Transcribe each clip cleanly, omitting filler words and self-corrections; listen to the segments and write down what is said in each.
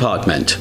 department.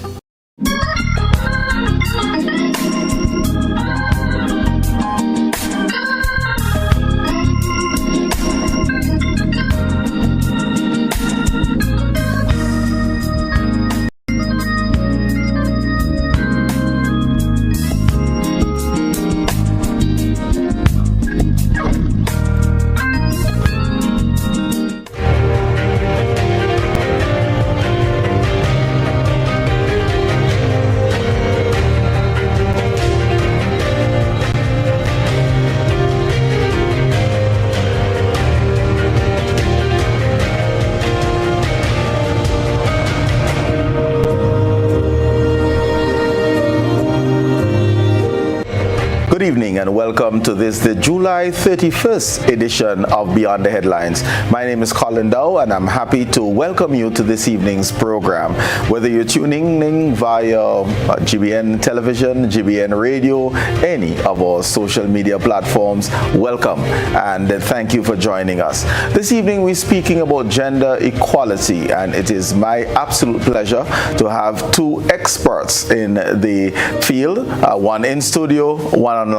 Good evening and welcome to the July 31st edition of Beyond the Headlines. My name is Colin Dowe and I'm happy to welcome you to this evening's program. Whether you're tuning in via GBN television, GBN radio, any of our social media platforms, welcome and thank you for joining us. This evening we're speaking about gender equality, and it is my absolute pleasure to have two experts in the field, one in studio, one online.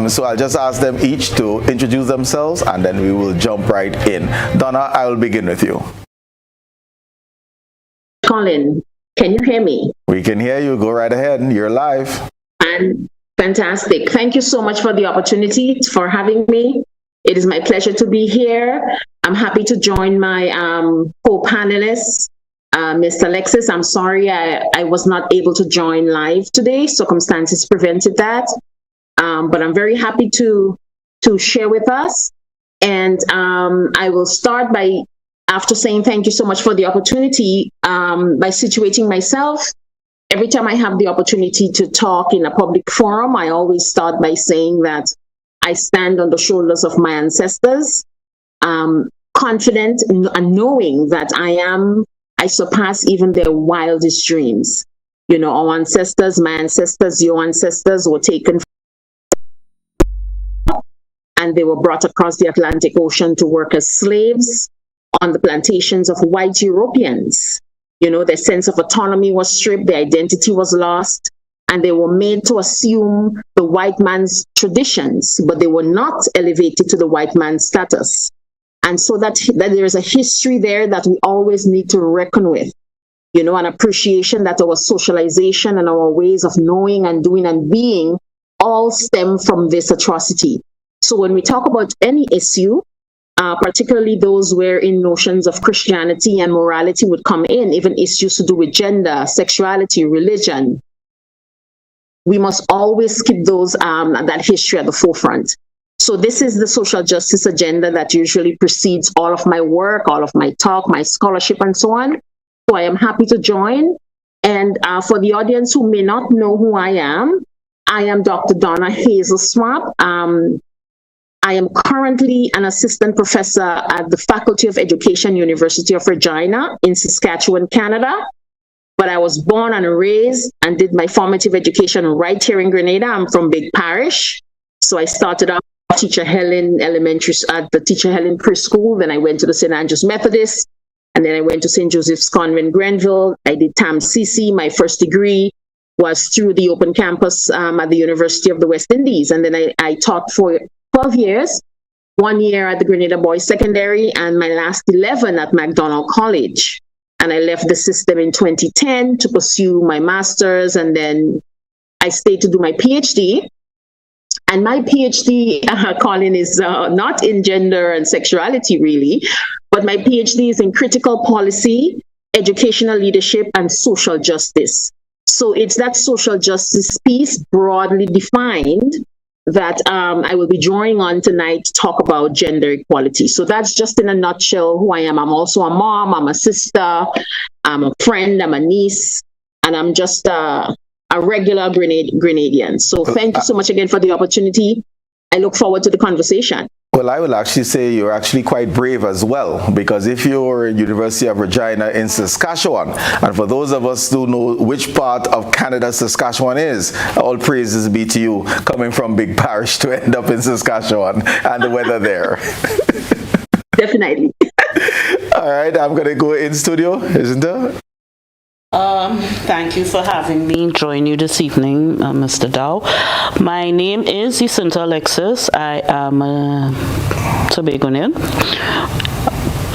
So I'll just ask them each to introduce themselves and then we will jump right in. Donna, I will begin with you. Colin, can you hear me? We can hear you. Go right ahead. You're live. And fantastic. Thank you so much for the opportunity, for having me. It is my pleasure to be here. I'm happy to join my co-panelists. Ms. Alexis, I'm sorry I was not able to join live today. Circumstances prevented that. But I'm very happy to share with us. And I will start by, after saying thank you so much for the opportunity, by situating myself. Every time I have the opportunity to talk in a public forum, I always start by saying that I stand on the shoulders of my ancestors, confident and knowing that I surpass even their wildest dreams. You know, our ancestors, my ancestors, your ancestors were taken and they were brought across the Atlantic Ocean to work as slaves on the plantations of white Europeans. You know, their sense of autonomy was stripped, their identity was lost, and they were made to assume the white man's traditions, but they were not elevated to the white man's status. And so that there is a history there that we always need to reckon with, you know, an appreciation that our socialization and our ways of knowing and doing and being all stem from this atrocity. So when we talk about any issue, particularly those wherein notions of Christianity and morality would come in, even issues to do with gender, sexuality, religion, we must always keep those that history at the forefront. So this is the social justice agenda that usually precedes all of my work, all of my talk, my scholarship, and so on. So I am happy to join. And for the audience who may not know who I am Dr. Donna Swapp. I am currently an assistant professor at the Faculty of Education, University of Regina in Saskatchewan, Canada. But I was born and raised and did my formative education right here in Grenada. I'm from Big Parish. So I started off Teacher Helen Elementary at the Teacher Helen Preschool. Then I went to the St. Andrew's Methodist. And then I went to St. Joseph's Convent, Grenville. I did TAM-CC. My first degree was through the open campus at the University of the West Indies. And then I taught for 12 years, 1 year at the Grenada Boys Secondary, and my last 11 at MacDonald College. And I left the system in 2010 to pursue my master's, and then I stayed to do my PhD. And my PhD, Colin, is not in gender and sexuality really, but my PhD is in critical policy, educational leadership, and social justice. So it's that social justice piece broadly defined that I will be drawing on tonight to talk about gender equality. So that's just in a nutshell who I am. I'm also a mom, I'm a sister, I'm a friend, I'm a niece, and I'm just a regular Grenadian. So thank you so much again for the opportunity. I look forward to the conversation. Well, I will actually say you're actually quite brave as well, because if you're in University of Regina in Saskatchewan, and for those of us who know which part of Canada Saskatchewan is, all praises be to you coming from Big Parish to end up in Saskatchewan and the weather there. Definitely. All right, I'm going to go in studio, isn't it? Thank you for having me join you this evening, Mr. Dowe. My name is Jincinta Alexis. I am a Tobagonian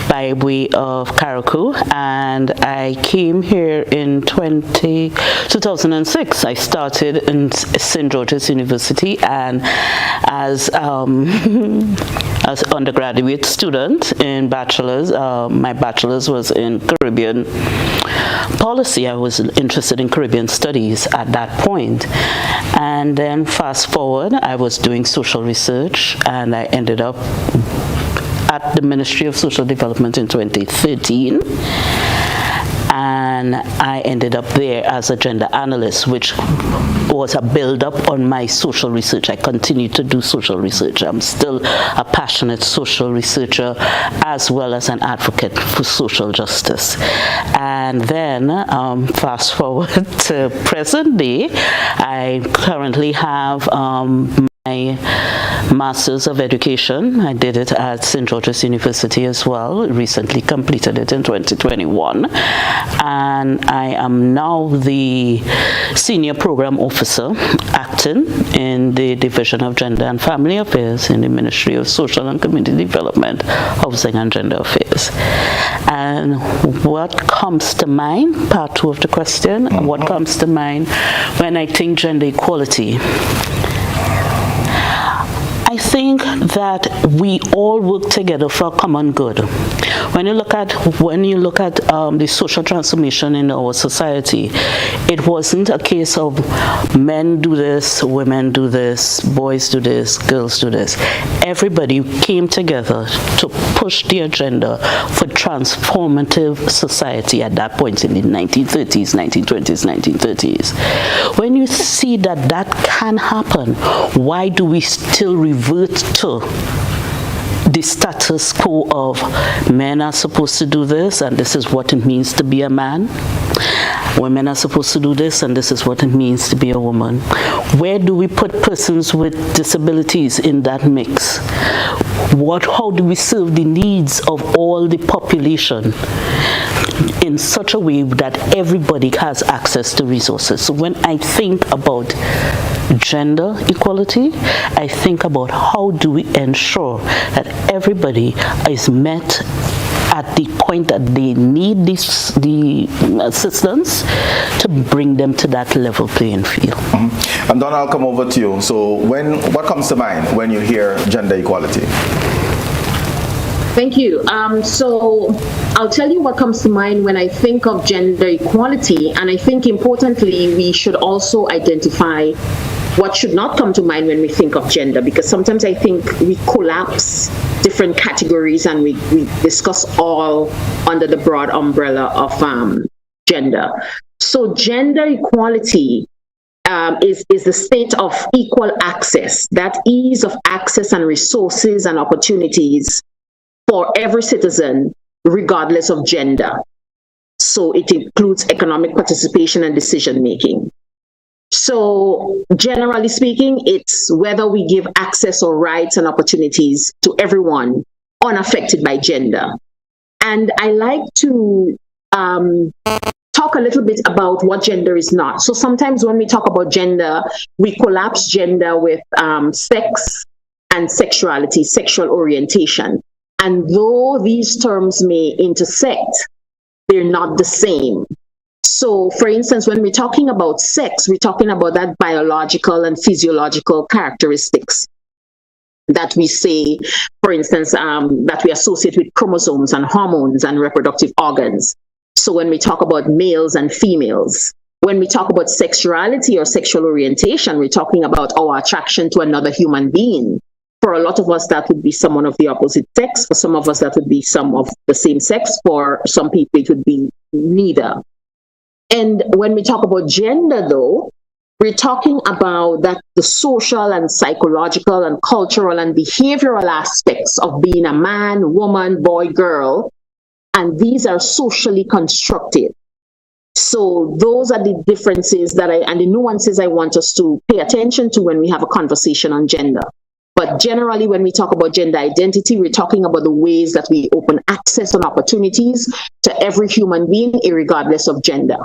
by way of Carriacou, and I came here in 2006. I started in St. George's University, and as as undergraduate student in bachelor's, my bachelor's was in Caribbean policy. I was interested in Caribbean studies at that point. And then fast forward, I was doing social research, and I ended up at the Ministry of Social Development in 2013. And I ended up there as a gender analyst, which was a build-up on my social research. I continue to do social research. I'm still a passionate social researcher as well as an advocate for social justice. And then fast forward to present day, I currently have my Master's of Education. I did it at St. George's University as well. Recently completed it in 2021. And I am now the Senior Program Officer acting in the Division of Gender and Family Affairs in the Ministry of Social and Community Development, Housing and Gender Affairs. And what comes to mind, part two of the question, what comes to mind when I think gender equality? I think that we all work together for a common good. When you look at the social transformation in our society, it wasn't a case of men do this, women do this, boys do this, girls do this. Everybody came together to push the agenda for transformative society at that point in the 1930s, 1920s, 1930s. When you see that that can happen, why do we still revert to the status quo of men are supposed to do this and this is what it means to be a man? Women are supposed to do this and this is what it means to be a woman. Where do we put persons with disabilities in that mix? How do we serve the needs of all the population in such a way that everybody has access to resources? So when I think about gender equality, I think about how do we ensure that everybody is met at the point that they need the assistance to bring them to that level playing field. Mm-hmm. And Donna, I'll come over to you. So what comes to mind when you hear gender equality? Thank you. So I'll tell you what comes to mind when I think of gender equality, and I think importantly, we should also identify what should not come to mind when we think of gender, because sometimes I think we collapse different categories and we discuss all under the broad umbrella of gender. So gender equality is the state of equal access, that ease of access and resources and opportunities for every citizen, regardless of gender. So it includes economic participation and decision making. So generally speaking, it's whether we give access or rights and opportunities to everyone unaffected by gender. And I like to talk a little bit about what gender is not. So sometimes when we talk about gender, we collapse gender with sex and sexuality, sexual orientation. And though these terms may intersect, they're not the same. So, for instance, when we're talking about sex, we're talking about that biological and physiological characteristics that we say, for instance, that we associate with chromosomes and hormones and reproductive organs. So when we talk about males and females, when we talk about sexuality or sexual orientation, we're talking about our attraction to another human being. For a lot of us, that would be someone of the opposite sex. For some of us, that would be some of the same sex. For some people, it would be neither. And when we talk about gender, though, we're talking about that the social and psychological and cultural and behavioral aspects of being a man, woman, boy, girl, and these are socially constructed. So those are the differences and the nuances I want us to pay attention to when we have a conversation on gender. But generally, when we talk about gender identity, we're talking about the ways that we open access and opportunities to every human being, irregardless of gender.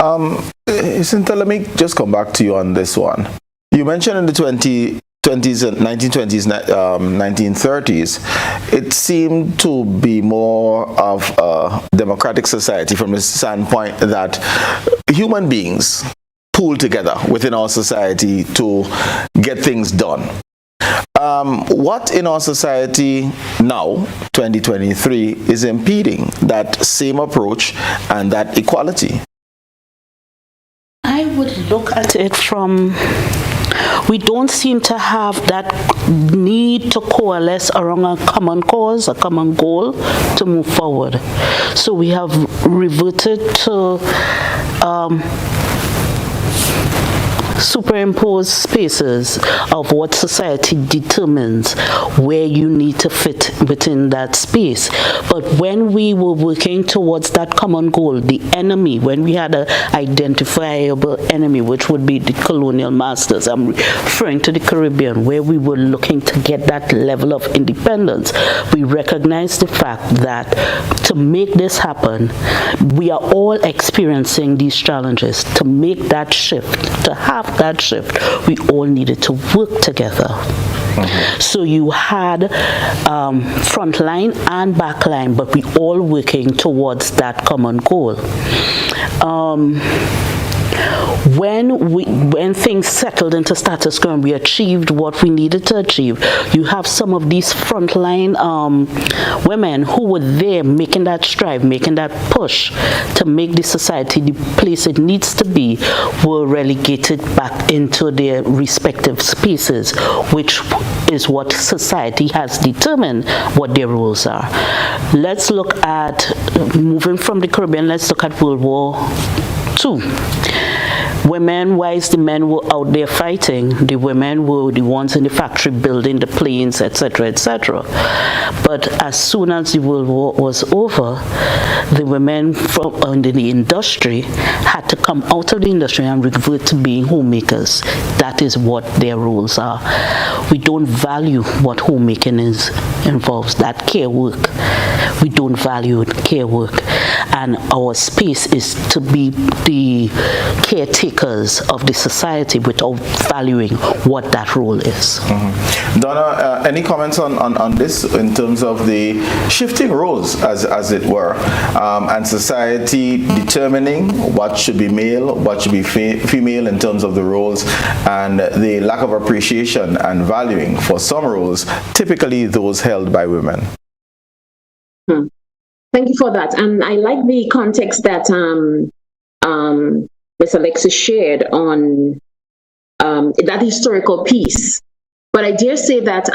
Jincinta, let me just come back to you on this one. You mentioned in the 1920s and 1920s, 1930s, it seemed to be more of a democratic society from the standpoint that human beings pool together within our society to get things done. What in our society now, 2023, is impeding that same approach and that equality? I would look at it from, we don't seem to have that need to coalesce around a common cause, a common goal to move forward. So we have reverted to superimposed spaces of what society determines where you need to fit within that space. But when we were working towards that common goal, the enemy, when we had an identifiable enemy, which would be the colonial masters, I'm referring to the Caribbean, where we were looking to get that level of independence, we recognized the fact that to make this happen, we are all experiencing these challenges. To make that shift, to have that shift, we all needed to work together. So you had front line and back line, but we all working towards that common goal. When things settled into status quo and we achieved what we needed to achieve, you have some of these frontline women who were there making that strive, making that push to make the society the place it needs to be, were relegated back into their respective spaces, which is what society has determined what their roles are. Let's look at, moving from the Caribbean, let's look at World War II. Women, whilst the men were out there fighting, the women were the ones in the factory building the planes, etc., etc. But as soon as the World War was over, the women from under the industry had to come out of the industry and revert to being homemakers. That is what their roles are. We don't value what homemaking involves, that care work. We don't value care work. And our space is to be the caretakers of the society without valuing what that role is. Donna, any comments on this in terms of the shifting roles, as it were, and society determining what should be male, what should be female in terms of the roles, and the lack of appreciation and valuing for some roles, typically those held by women? Thank you for that. And I like the context that Ms. Alexis shared on that historical piece. But I dare say that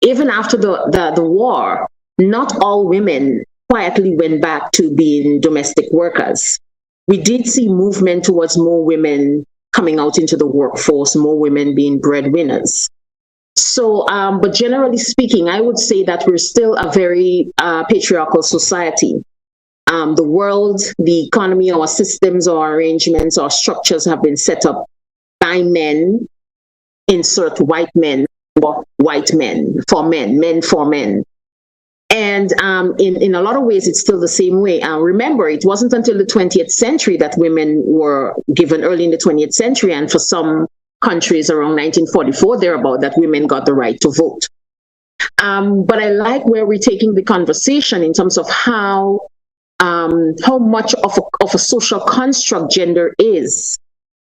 even after the war, not all women quietly went back to being domestic workers. We did see movement towards more women coming out into the workforce, more women being breadwinners. So, but generally speaking, I would say that we're still a very patriarchal society. The world, the economy, our systems, our arrangements, our structures have been set up by men, insert white men, or white men, for men, men for men. And in a lot of ways, it's still the same way. Remember, it wasn't until the 20th century that women were given, early in the 20th century, and for some countries around 1944 thereabout, that women got the right to vote. But I like where we're taking the conversation in terms of how much of a social construct gender is,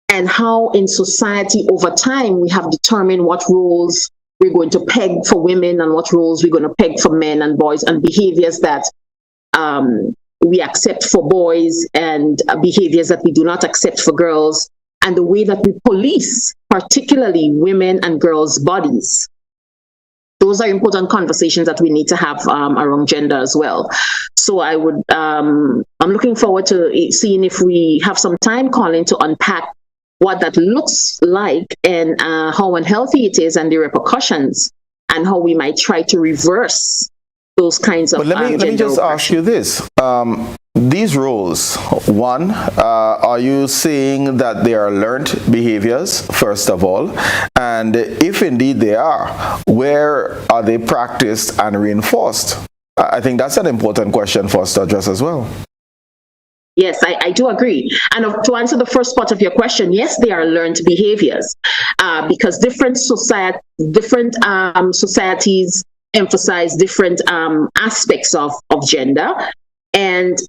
and how in society over time we have determined what roles we're going to peg for women and what roles we're going to peg for men and boys, and behaviors that we accept for boys and behaviors that we do not accept for girls, and the way that we police, particularly women and girls' bodies. Those are important conversations that we need to have around gender as well. So I would, I'm looking forward to seeing if we have some time, Colin, to unpack what that looks like and how unhealthy it is and the repercussions, and how we might try to reverse those kinds of But let me just ask you this. These roles, one, are you saying that they are learned behaviors, first of all? And if indeed they are, where are they practiced and reinforced? I think that's an important question for us to address as well. Yes, I do agree. And to answer the first part of your question, yes, they are learned behaviors because different societies emphasize different aspects of gender. And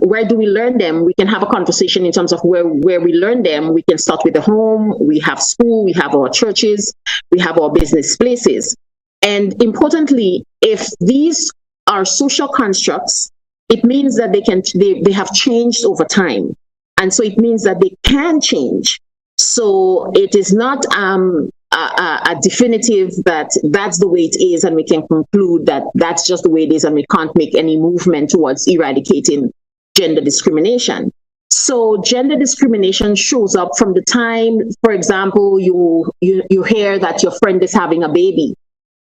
where do we learn them? We can have a conversation in terms of where we learn them. We can start with the home. We have school. We have our churches. We have our business places. And importantly, if these are social constructs, it means that they have changed over time. And so it means that they can change. So it is not a definitive that that's the way it is, and we can conclude that that's just the way it is, and we can't make any movement towards eradicating gender discrimination. So gender discrimination shows up from the time, for example, you hear that your friend is having a baby.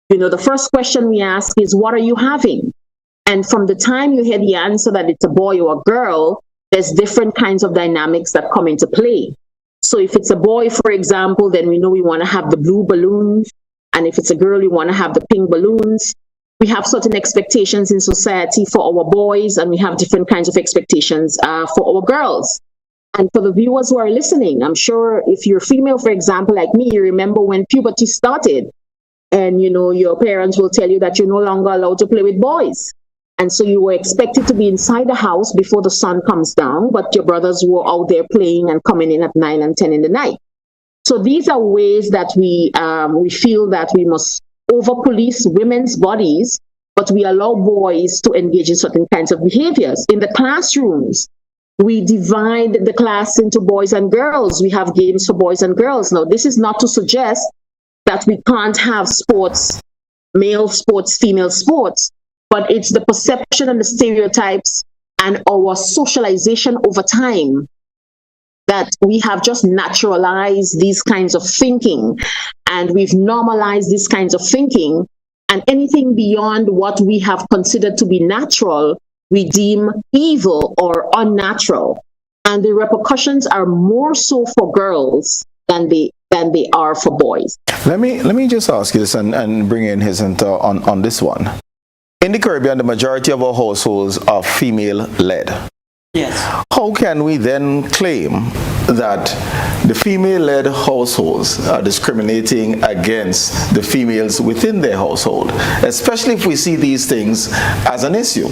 The first question we ask is, what are you having? And from the time you hear the answer that it's a boy or a girl, there's different kinds of dynamics that come into play. So if it's a boy, for example, then we know we want to have the blue balloons. And if it's a girl, we want to have the pink balloons. We have certain expectations in society for our boys, and we have different kinds of expectations for our girls. And for the viewers who are listening, I'm sure if you're female, for example, like me, you remember when puberty started. And, your parents will tell you that you're no longer allowed to play with boys. And so you were expected to be inside the house before the sun comes down, but your brothers were out there playing and coming in at 9 and 10 in the night. So these are ways that we feel that we must over-police women's bodies, but we allow boys to engage in certain kinds of behaviors. In the classrooms, we divide the class into boys and girls. We have games for boys and girls. Now, this is not to suggest that we can't have sports, male sports, female sports, but it's the perception and the stereotypes and our socialization over time that we have just naturalized these kinds of thinking, and we've normalized these kinds of thinking, and anything beyond what we have considered to be natural, we deem evil or unnatural. And the repercussions are more so for girls than they are for boys. Let me just ask you this and bring in Jincinta on this one. In the Caribbean, the majority of our households are female-led. Yes. How can we then claim that the female-led households are discriminating against the females within their household, especially if we see these things as an issue?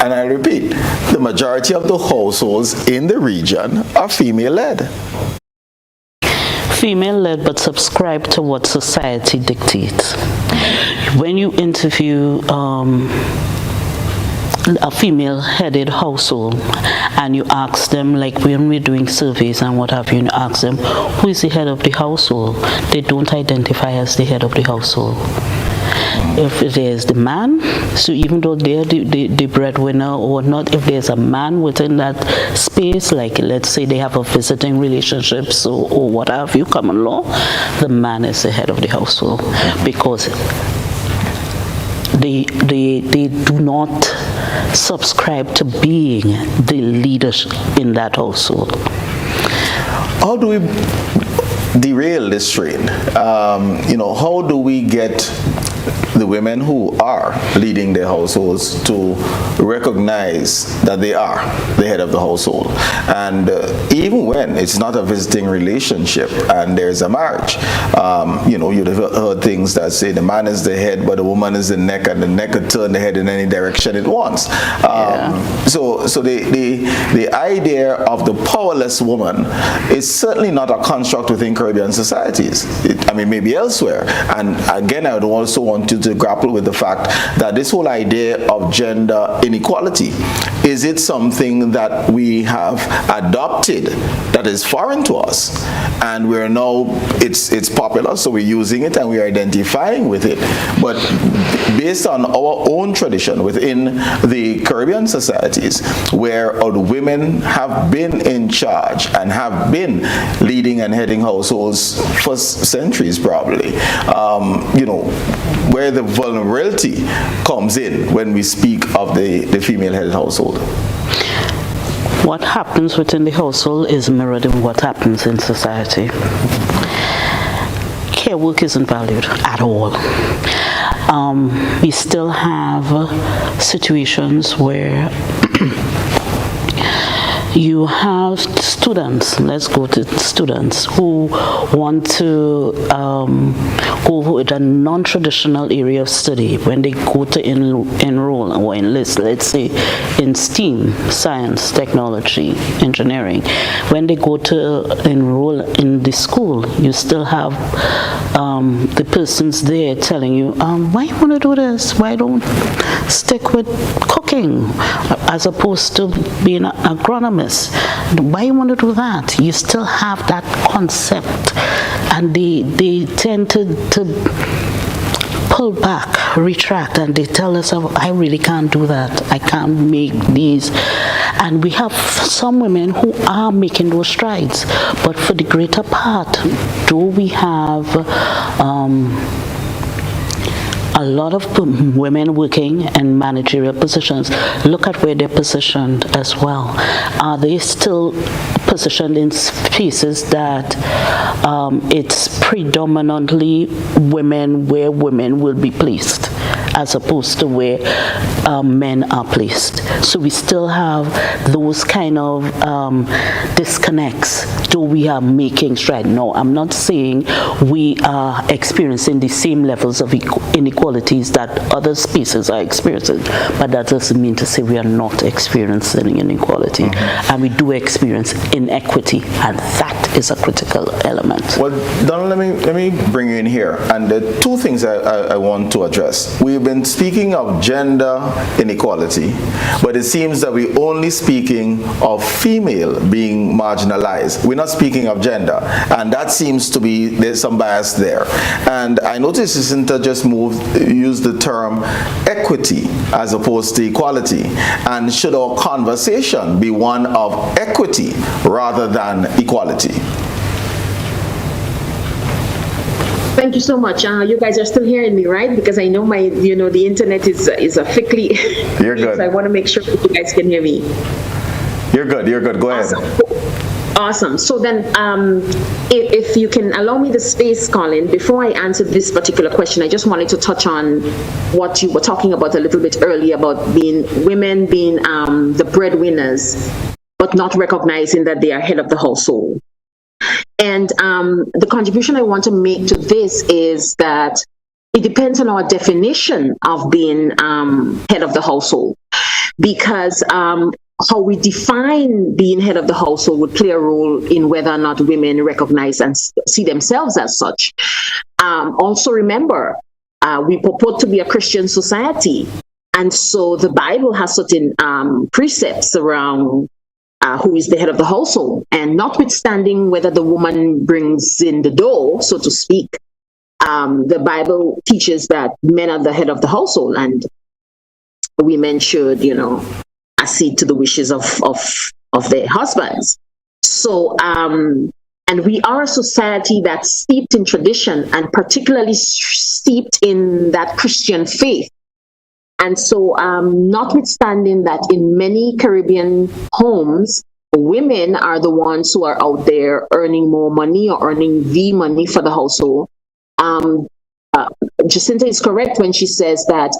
And I repeat, the majority of the households in the region are female-led. Female-led, but subscribe to what society dictates. When you interview a female-headed household and you ask them, like when we're doing surveys and what have you, and you ask them, who is the head of the household? They don't identify as the head of the household. If it is the man, so even though they're the breadwinner or not, if there's a man within that space, like let's say they have a visiting relationship, or what have you, common law, the man is the head of the household, because they do not subscribe to being the leaders in that household. How do we derail this train? How do we get the women who are leading their households to recognize that they are the head of the household? And even when it's not a visiting relationship and there's a marriage, you'd have heard things that say the man is the head, but the woman is the neck, and the neck could turn the head in any direction it wants. So the idea of the powerless woman is certainly not a construct within Caribbean societies. Maybe elsewhere. And again, I would also want you to grapple with the fact that this whole idea of gender inequality, is it something that we have adopted that is foreign to us, and we're now, it's popular, so we're using it and we're identifying with it, but based on our own tradition within the Caribbean societies, where the women have been in charge and have been leading and heading households for centuries probably, where the vulnerability comes in when we speak of the female-headed household. What happens within the household is mirrored in what happens in society. Care work isn't valued at all. We still have situations where you have students, let's go to students who want to go with a non-traditional area of study. When they go to enroll or enlist, let's say in STEAM, science, technology, engineering, when they go to enroll in the school, you still have the persons there telling you, why you want to do this? Why don't stick with cooking as opposed to being an agronomist? Why you want to do that? You still have that concept, and they tend to pull back, retract, and they tell us, oh, I really can't do that. I can't make these. And we have some women who are making those strides, but for the greater part, do we have a lot of women working in managerial positions? Look at where they're positioned as well. Are they still positioned in spaces that it's predominantly women, where women will be placed, as opposed to where men are placed? So we still have those kind of disconnects. Do we are making strides? No, I'm not saying we are experiencing the same levels of inequalities that other species are experiencing, but that doesn't mean to say we are not experiencing inequality. And we do experience inequity, and that is a critical element. Well, Donna, let me bring you in here, and there are two things I want to address. We've been speaking of gender inequality, but it seems that we're only speaking of female being marginalized. We're not speaking of gender, and that seems to be, there's some bias there. And I noticed Jincinta just used the term equity as opposed to equality. And should our conversation be one of equity rather than equality? Thank you so much. You guys are still hearing me, right? Because I know the internet is a fickly. You're good. So I want to make sure that you guys can hear me. You're good. Go ahead. Awesome. So then, if you can allow me the space, Colin, before I answer this particular question, I just wanted to touch on what you were talking about a little bit earlier about women being the breadwinners, but not recognizing that they are head of the household. And the contribution I want to make to this is that it depends on our definition of being head of the household, because how we define being head of the household would play a role in whether or not women recognize and see themselves as such. Also remember, we purport to be a Christian society, and so the Bible has certain precepts around who is the head of the household. And notwithstanding whether the woman brings in the dough, so to speak, the Bible teaches that men are the head of the household, and women should, accede to the wishes of their husbands. So, and we are a society that's steeped in tradition, and particularly steeped in that Christian faith. And so, notwithstanding that in many Caribbean homes, women are the ones who are out there earning more money or earning the money for the household. Jincinta is correct when she says that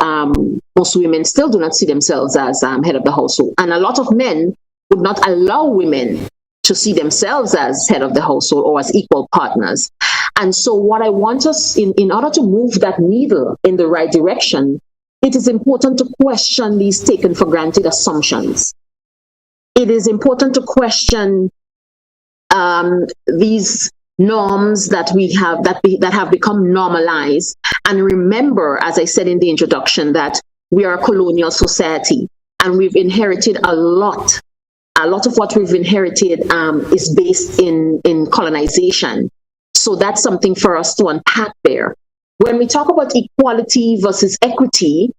most women still do not see themselves as head of the household. And a lot of men would not allow women to see themselves as head of the household or as equal partners. And so what I want us, in order to move that needle in the right direction, it is important to question these taken for granted assumptions. It is important to question these norms that we have that have become normalized, and remember, as I said in the introduction, that we are a colonial society, and we've inherited a lot of what we've inherited is based in colonization. So that's something for us to unpack there. When we talk about equality versus equity,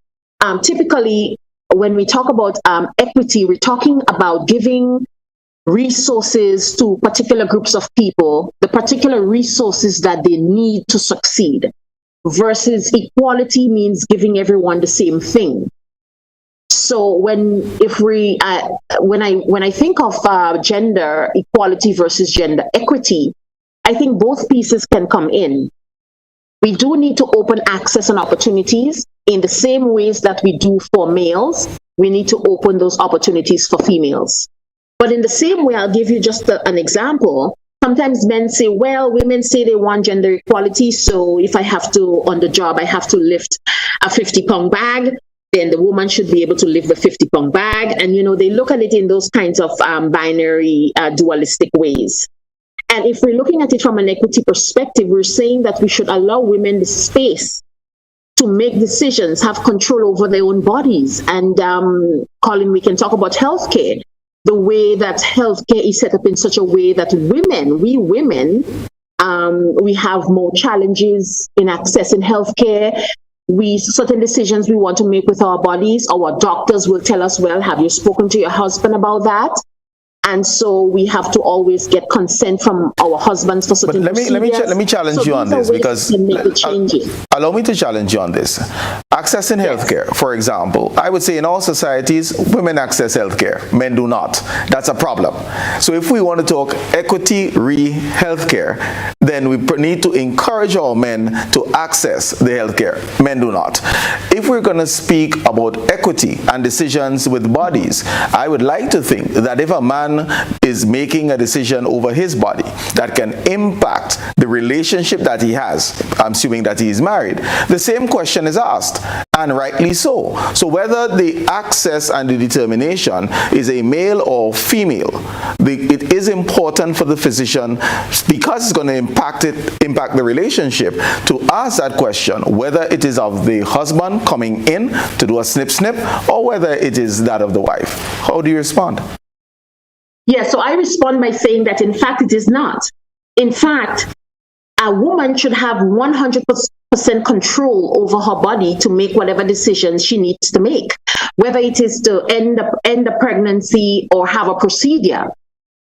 typically when we talk about equity, we're talking about giving resources to particular groups of people, the particular resources that they need to succeed, versus equality means giving everyone the same thing. So when I think of gender equality versus gender equity, I think both pieces can come in. We do need to open access and opportunities in the same ways that we do for males. We need to open those opportunities for females. But in the same way, I'll give you just an example. Sometimes men say, well, women say they want gender equality. So if I have to, on the job, I have to lift a 50-pound bag, then the woman should be able to lift the 50-pound bag. And, they look at it in those kinds of binary, dualistic ways. And if we're looking at it from an equity perspective, we're saying that we should allow women the space to make decisions, have control over their own bodies. And Colin, we can talk about healthcare. The way that healthcare is set up in such a way that we women, we have more challenges in accessing healthcare. Certain decisions we want to make with our bodies, our doctors will tell us, well, have you spoken to your husband about that? And so we have to always get consent from our husbands for certain procedures. Let me challenge you on this, because allow me to challenge you on this. Accessing healthcare, for example, I would say in all societies, women access healthcare, men do not. That's a problem. So if we want to talk equity healthcare, then we need to encourage our men to access the healthcare. Men do not. If we're going to speak about equity and decisions with bodies, I would like to think that if a man is making a decision over his body that can impact the relationship that he has, I'm assuming that he is married, the same question is asked, and rightly so. So whether the access and the determination is a male or female, it is important for the physician, because it's going to impact the relationship, to ask that question, whether it is of the husband coming in to do a snip or whether it is that of the wife. How do you respond? Yeah, so I respond by saying that, in fact, it is not. In fact, a woman should have 100% control over her body to make whatever decisions she needs to make, whether it is to end the pregnancy or have a procedure.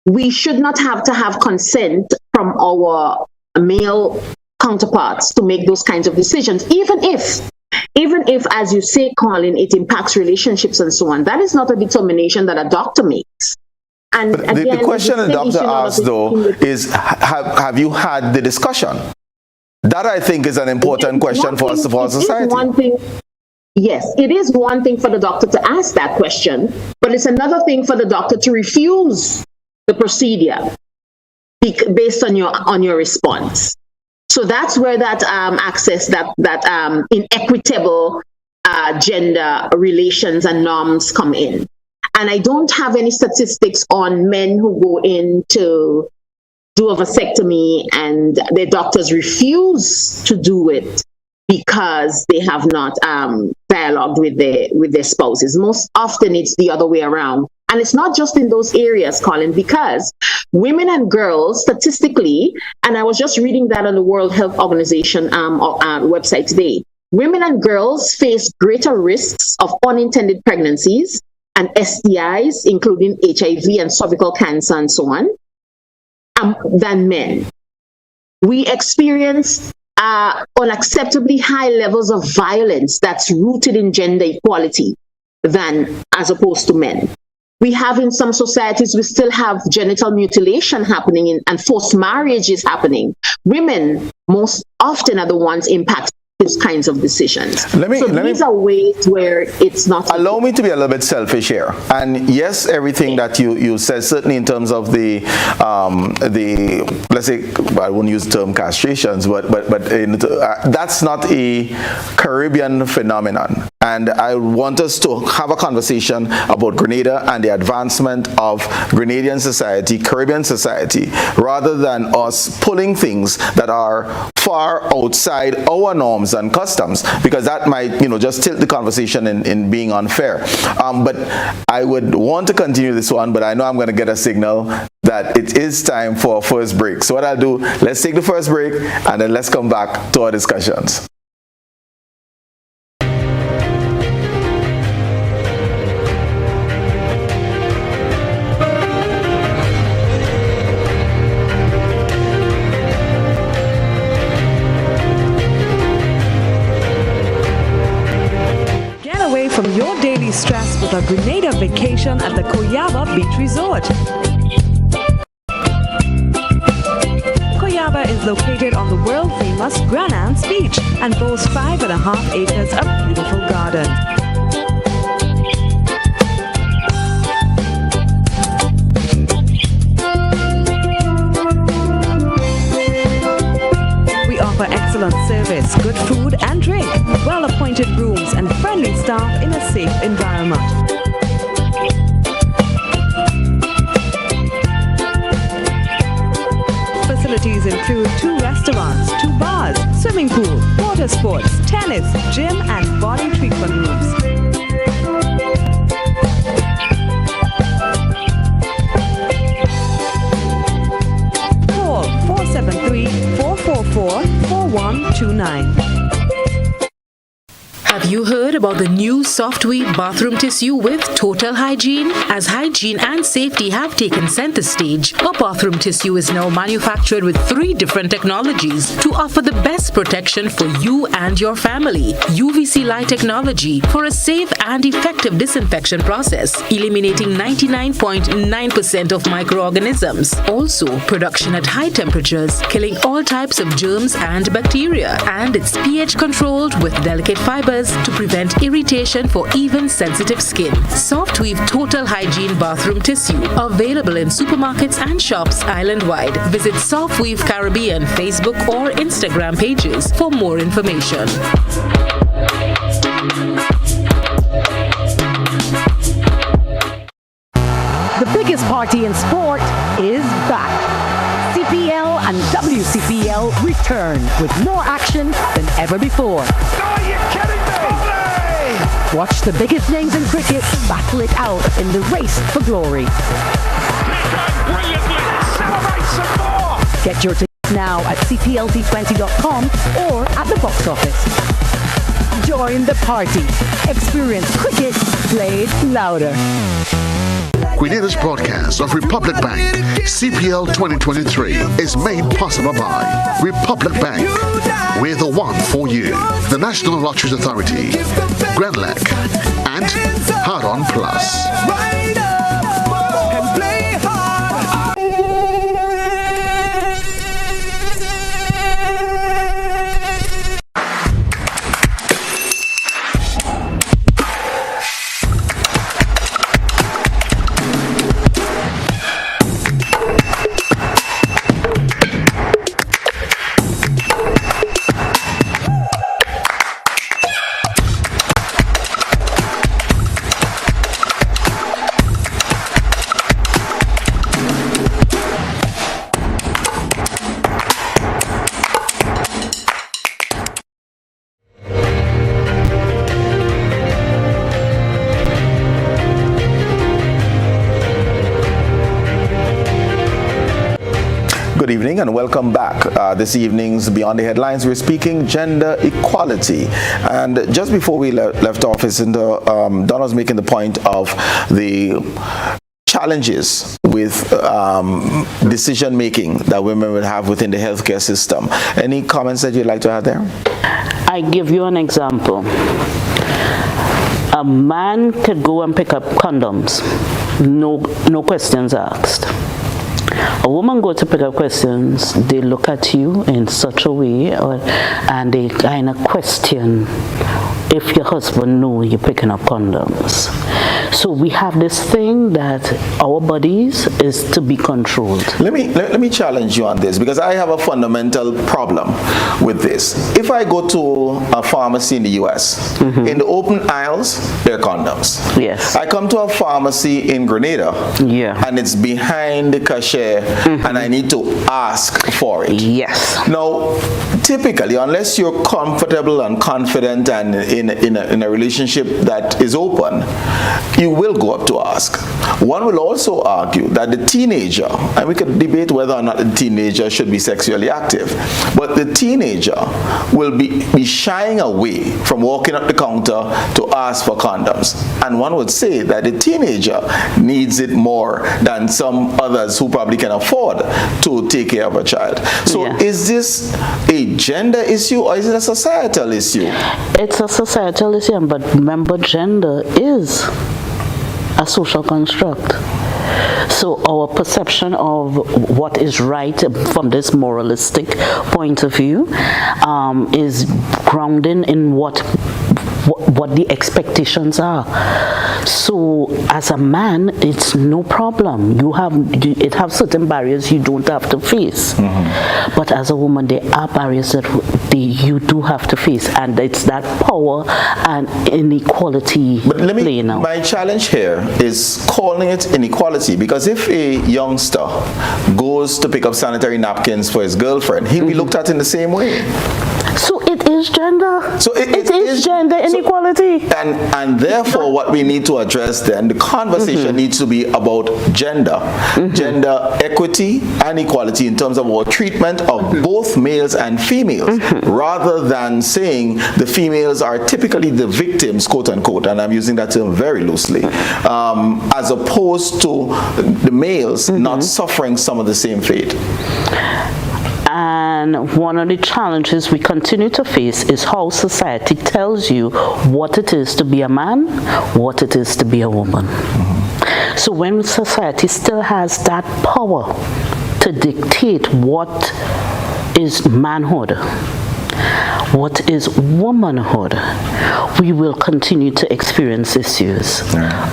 We should not have to have consent from our male counterparts to make those kinds of decisions, even if, as you say, Colin, it impacts relationships and so on. That is not a determination that a doctor makes. And but again, the question the doctor asked, though, is have you had the discussion? That, I think, is an important question for us, for our society. Yes, it is one thing for the doctor to ask that question, but it's another thing for the doctor to refuse the procedure based on your response. So that's where that access, that inequitable gender relations and norms come in. And I don't have any statistics on men who go in to do a vasectomy and their doctors refuse to do it because they have not dialogued with their spouses. Most often it's the other way around. And it's not just in those areas, Colin, because women and girls, statistically, and I was just reading that on the World Health Organization website today, women and girls face greater risks of unintended pregnancies and STIs, including HIV and cervical cancer and so on, than men. We experience unacceptably high levels of violence that's rooted in gender equality than as opposed to men. We have in some societies, we still have genital mutilation happening and forced marriage is happening. Women most often are the ones impacted those kinds of decisions. These are ways where it's not. Allow me to be a little bit selfish here. And yes, everything that you said, certainly in terms of the let's say, I won't use the term castrations, but that's not a Caribbean phenomenon. And I want us to have a conversation about Grenada and the advancement of Grenadian society, Caribbean society, rather than us pulling things that are far outside our norms and customs, because that might, just tilt the conversation in being unfair. But I would want to continue this one, but I know I'm going to get a signal that it is time for our first break. So what I'll do, let's take the first break and then let's come back to our discussions. From your daily stress with a Grenada vacation at the Coyaba Beach Resort. Coyaba is located on the world-famous Grand Anse Beach and boasts 5.5 acres of beautiful garden. service, good food and drink, well-appointed rooms and friendly staff in a safe environment. Facilities include 2 restaurants, 2 bars, swimming pool, water sports, tennis, gym and body treatment rooms. Call 473-444-4129. Have you heard about the new Soft Weave bathroom tissue with total hygiene? As hygiene and safety have taken center stage, our bathroom tissue is now manufactured with 3 different technologies to offer the best protection for you and your family. UVC light technology for a safe and effective disinfection process, eliminating 99.9% of microorganisms. Also, production at high temperatures, killing all types of germs and bacteria. And it's pH controlled with delicate fibers to prevent irritation for even sensitive skin. Soft Weave Total Hygiene Bathroom Tissue. Available in supermarkets and shops island-wide. Visit Soft Weave Caribbean Facebook or Instagram pages for more information. The biggest party in sport is back. CPL and WCPL return with more action than ever before. Are you kidding me? Watch the biggest names in cricket battle it out in the race for glory. Brilliantly! Celebrate some more! Get your tickets now at cplt20.com or at the box office. Join the party. Experience cricket played louder. Queenita's broadcast of Republic Bank CPL 2023 is made possible by Republic Bank. We're the one for you. The National Lotteries Authority, Grenlec, and Hard On Plus. Good evening and welcome back. This evening's Beyond the Headlines, we're speaking gender equality. And just before we left office, Donna was making the point of the challenges with decision making that women will have within the healthcare system. Any comments that you'd like to add there? I give you an example. A man could go and pick up condoms, no questions asked. A woman go to pick up questions, they look at you in such a way, and they kind of question if your husband knows you're picking up condoms. So we have this thing that our bodies is to be controlled. Let me challenge you on this, because I have a fundamental problem with this. If I go to a pharmacy in the US, in the open aisles, there are condoms. Yes. I come to a pharmacy in Grenada, and it's behind the cashier, and I need to ask for it. Yes. Now, typically, unless you're comfortable and confident and in a relationship that is open, you will go up to ask. One will also argue that the teenager, and we could debate whether or not the teenager should be sexually active, but the teenager will be shying away from walking up the counter to ask for condoms. And one would say that the teenager needs it more than some others who probably can afford to take care of a child. So is this a gender issue or is it a societal issue? It's a societal issue, but remember, gender is a social construct. So our perception of what is right from this moralistic point of view is grounded in what what the expectations are. So as a man, it's no problem. It have certain barriers you don't have to face. But as a woman, there are barriers that you do have to face, and it's that power and inequality playing out. My challenge here is calling it inequality, because if a youngster goes to pick up sanitary napkins for his girlfriend, he'll be looked at in the same way. So it is gender. So it is gender inequality. And therefore, what we need to address then, the conversation needs to be about gender. Gender equity and equality in terms of our treatment of both males and females, rather than saying the females are typically the victims, quote unquote, and I'm using that term very loosely, as opposed to the males not suffering some of the same fate. And one of the challenges we continue to face is how society tells you what it is to be a man, what it is to be a woman. So when society still has that power to dictate what is manhood, what is womanhood, we will continue to experience issues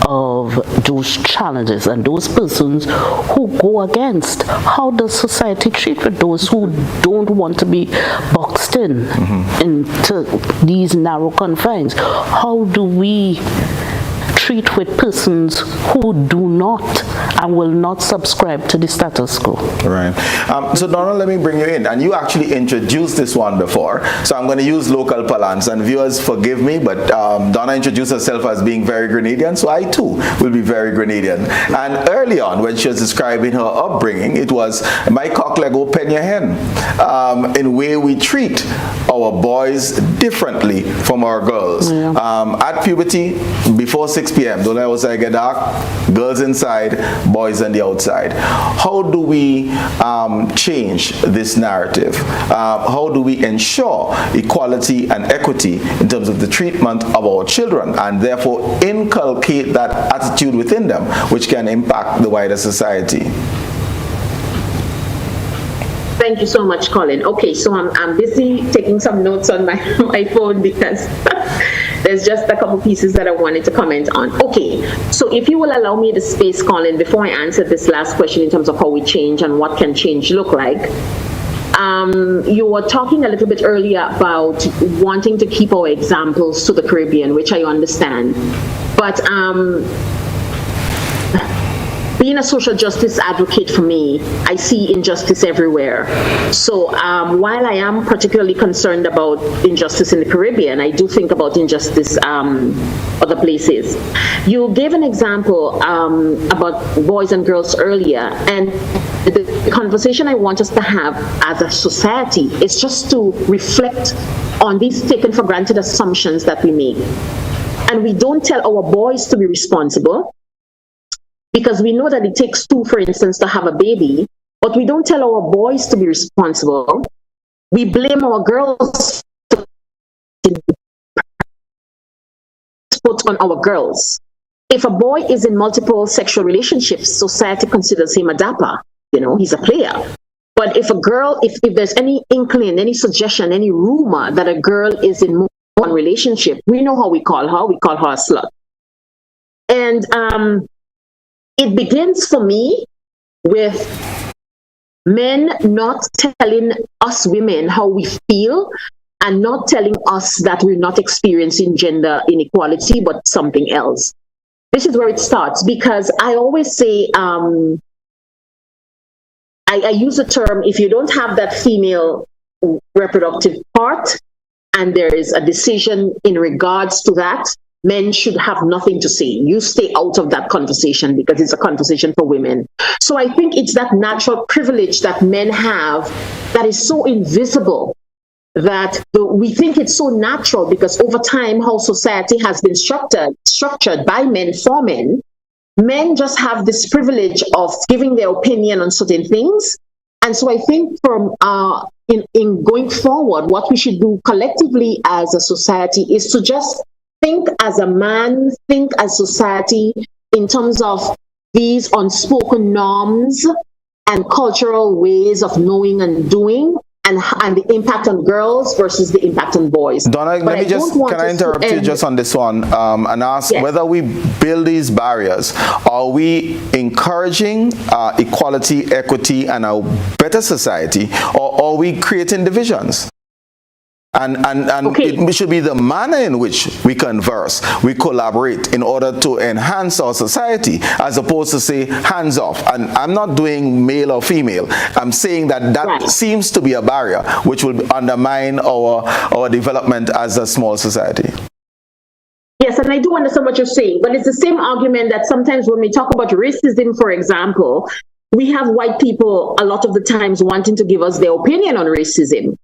of those challenges and those persons who go against. How does society treat with those who don't want to be boxed into these narrow confines? How do we treat with persons who do not and will not subscribe to the status quo? Right. So Donna, let me bring you in. And you actually introduced this one before. So I'm going to use local parlance. And viewers, forgive me, but Donna introduced herself as being very Grenadian. So I too will be very Grenadian. And early on, when she was describing her upbringing, it was my cock lego penya hen. In way we treat our boys differently from our girls. At puberty, before 6 p.m., don't let outside get dark, girls inside, boys on the outside. How do we change this narrative? How do we ensure equality and equity in terms of the treatment of our children, and therefore inculcate that attitude within them, which can impact the wider society? Thank you so much, Colin. Okay, so I'm busy taking some notes on my phone because there's just a couple pieces that I wanted to comment on. Okay, so if you will allow me the space, Colin, before I answer this last question in terms of how we change and what can change look like. You were talking a little bit earlier about wanting to keep our examples to the Caribbean, which I understand. But being a social justice advocate, for me, I see injustice everywhere. So while I am particularly concerned about injustice in the Caribbean, I do think about injustice other places. You gave an example about boys and girls earlier, and the conversation I want us to have as a society is just to reflect on these taken for granted assumptions that we make. And we don't tell our boys to be responsible, because we know that it takes two, for instance, to have a baby, but we don't tell our boys to be responsible. We blame our girls to put on our girls. If a boy is in multiple sexual relationships, society considers him a dapper. You know, he's a player. But if a girl, if there's any inkling, any suggestion, any rumor that a girl is in more than one relationship, we know how we call her. We call her a slut. And it begins for me with men not telling us women how we feel and not telling us that we're not experiencing gender inequality, but something else. This is where it starts, because I always say, I use the term, if you don't have that female reproductive part and there is a decision in regards to that, men should have nothing to say. You stay out of that conversation because it's a conversation for women. So I think it's that natural privilege that men have that is so invisible that we think it's so natural, because over time, how society has been structured by men for men, men just have this privilege of giving their opinion on certain things. And so I think from in going forward, what we should do collectively as a society is to just think as a man, think as society in terms of these unspoken norms and cultural ways of knowing and doing, and the impact on girls versus the impact on boys. Donna, But can I interrupt you just on this one and ask whether we build these barriers, are we encouraging equality, equity, and a better society, or are we creating divisions? And it should be the manner in which we converse, we collaborate in order to enhance our society, as opposed to say hands off. And I'm not doing male or female. I'm saying that seems to be a barrier which will undermine our development as a small society. Yes, and I do understand what you're saying, but it's the same argument that sometimes when we talk about racism, for example, we have white people a lot of the times wanting to give us their opinion on racism.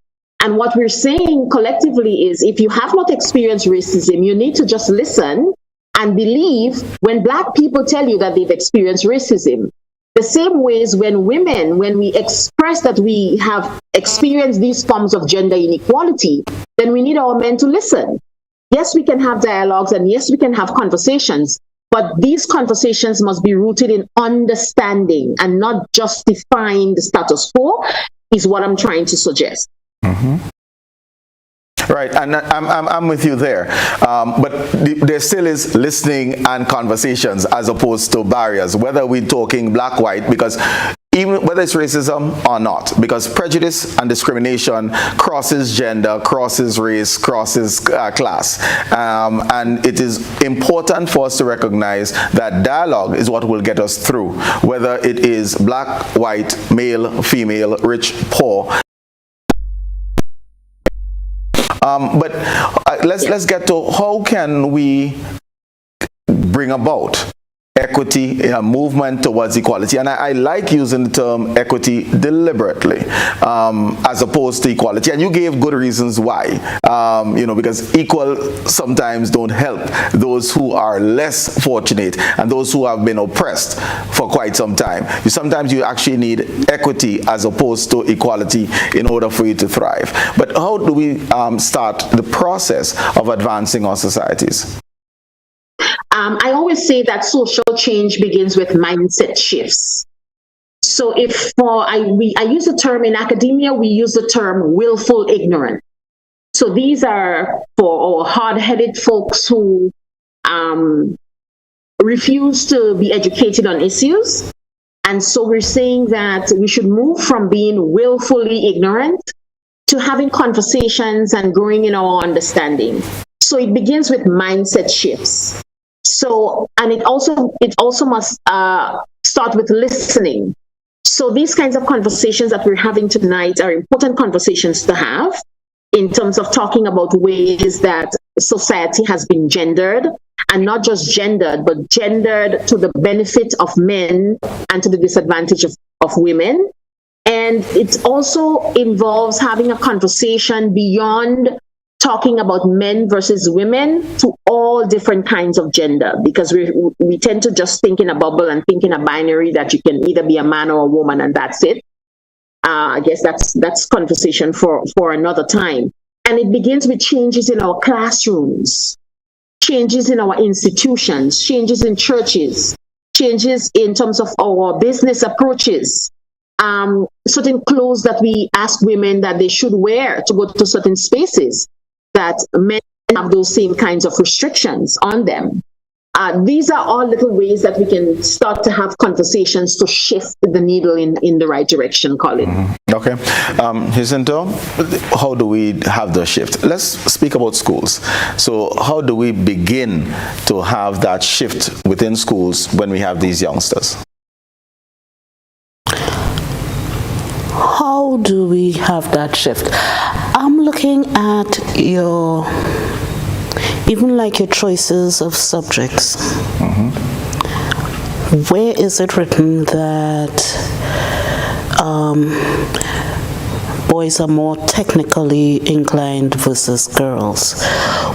And what we're saying collectively is, if you have not experienced racism, you need to just listen and believe when Black people tell you that they've experienced racism. The same ways when we express that we have experienced these forms of gender inequality, then we need our men to listen. Yes, we can have dialogues, and yes, we can have conversations, but these conversations must be rooted in understanding and not justifying the status quo, is what I'm trying to suggest. Mm-hmm. Right, and I'm with you there, but there still is listening and conversations as opposed to barriers, whether we're talking black, white, because even whether it's racism or not, because prejudice and discrimination crosses gender, crosses race, crosses class, and it is important for us to recognize that dialogue is what will get us through, whether it is black, white, male, female, rich, poor. But let's get to how can we bring about equity in a movement towards equality. And I like using the term equity deliberately as opposed to equality. And you gave good reasons why, because equal sometimes don't help those who are less fortunate and those who have been oppressed for quite some time. Sometimes you actually need equity as opposed to equality in order for you to thrive. But how do we start the process of advancing our societies? I always say that social change begins with mindset shifts. So I use the term in academia, we use the term willful ignorance. So these are for our hard-headed folks who refuse to be educated on issues. And so we're saying that we should move from being willfully ignorant to having conversations and growing in our understanding. So it begins with mindset shifts. So, and it also must start with listening. So these kinds of conversations that we're having tonight are important conversations to have in terms of talking about ways that society has been gendered, and not just gendered, but gendered to the benefit of men and to the disadvantage of women. And it also involves having a conversation beyond talking about men versus women to all different kinds of gender, because we tend to just think in a bubble and think in a binary that you can either be a man or a woman and that's it. I guess that's conversation for another time. And it begins with changes in our classrooms, changes in our institutions, changes in churches, changes in terms of our business approaches, certain clothes that we ask women that they should wear to go to certain spaces, that men have those same kinds of restrictions on them. These are all little ways that we can start to have conversations to shift the needle in the right direction, Colin. Mm-hmm. Okay. Jincinta, how do we have the shift? Let's speak about schools. So how do we begin to have that shift within schools when we have these youngsters? How do we have that shift? I'm looking at even like your choices of subjects. Mm-hmm. Where is it written that boys are more technically inclined versus girls?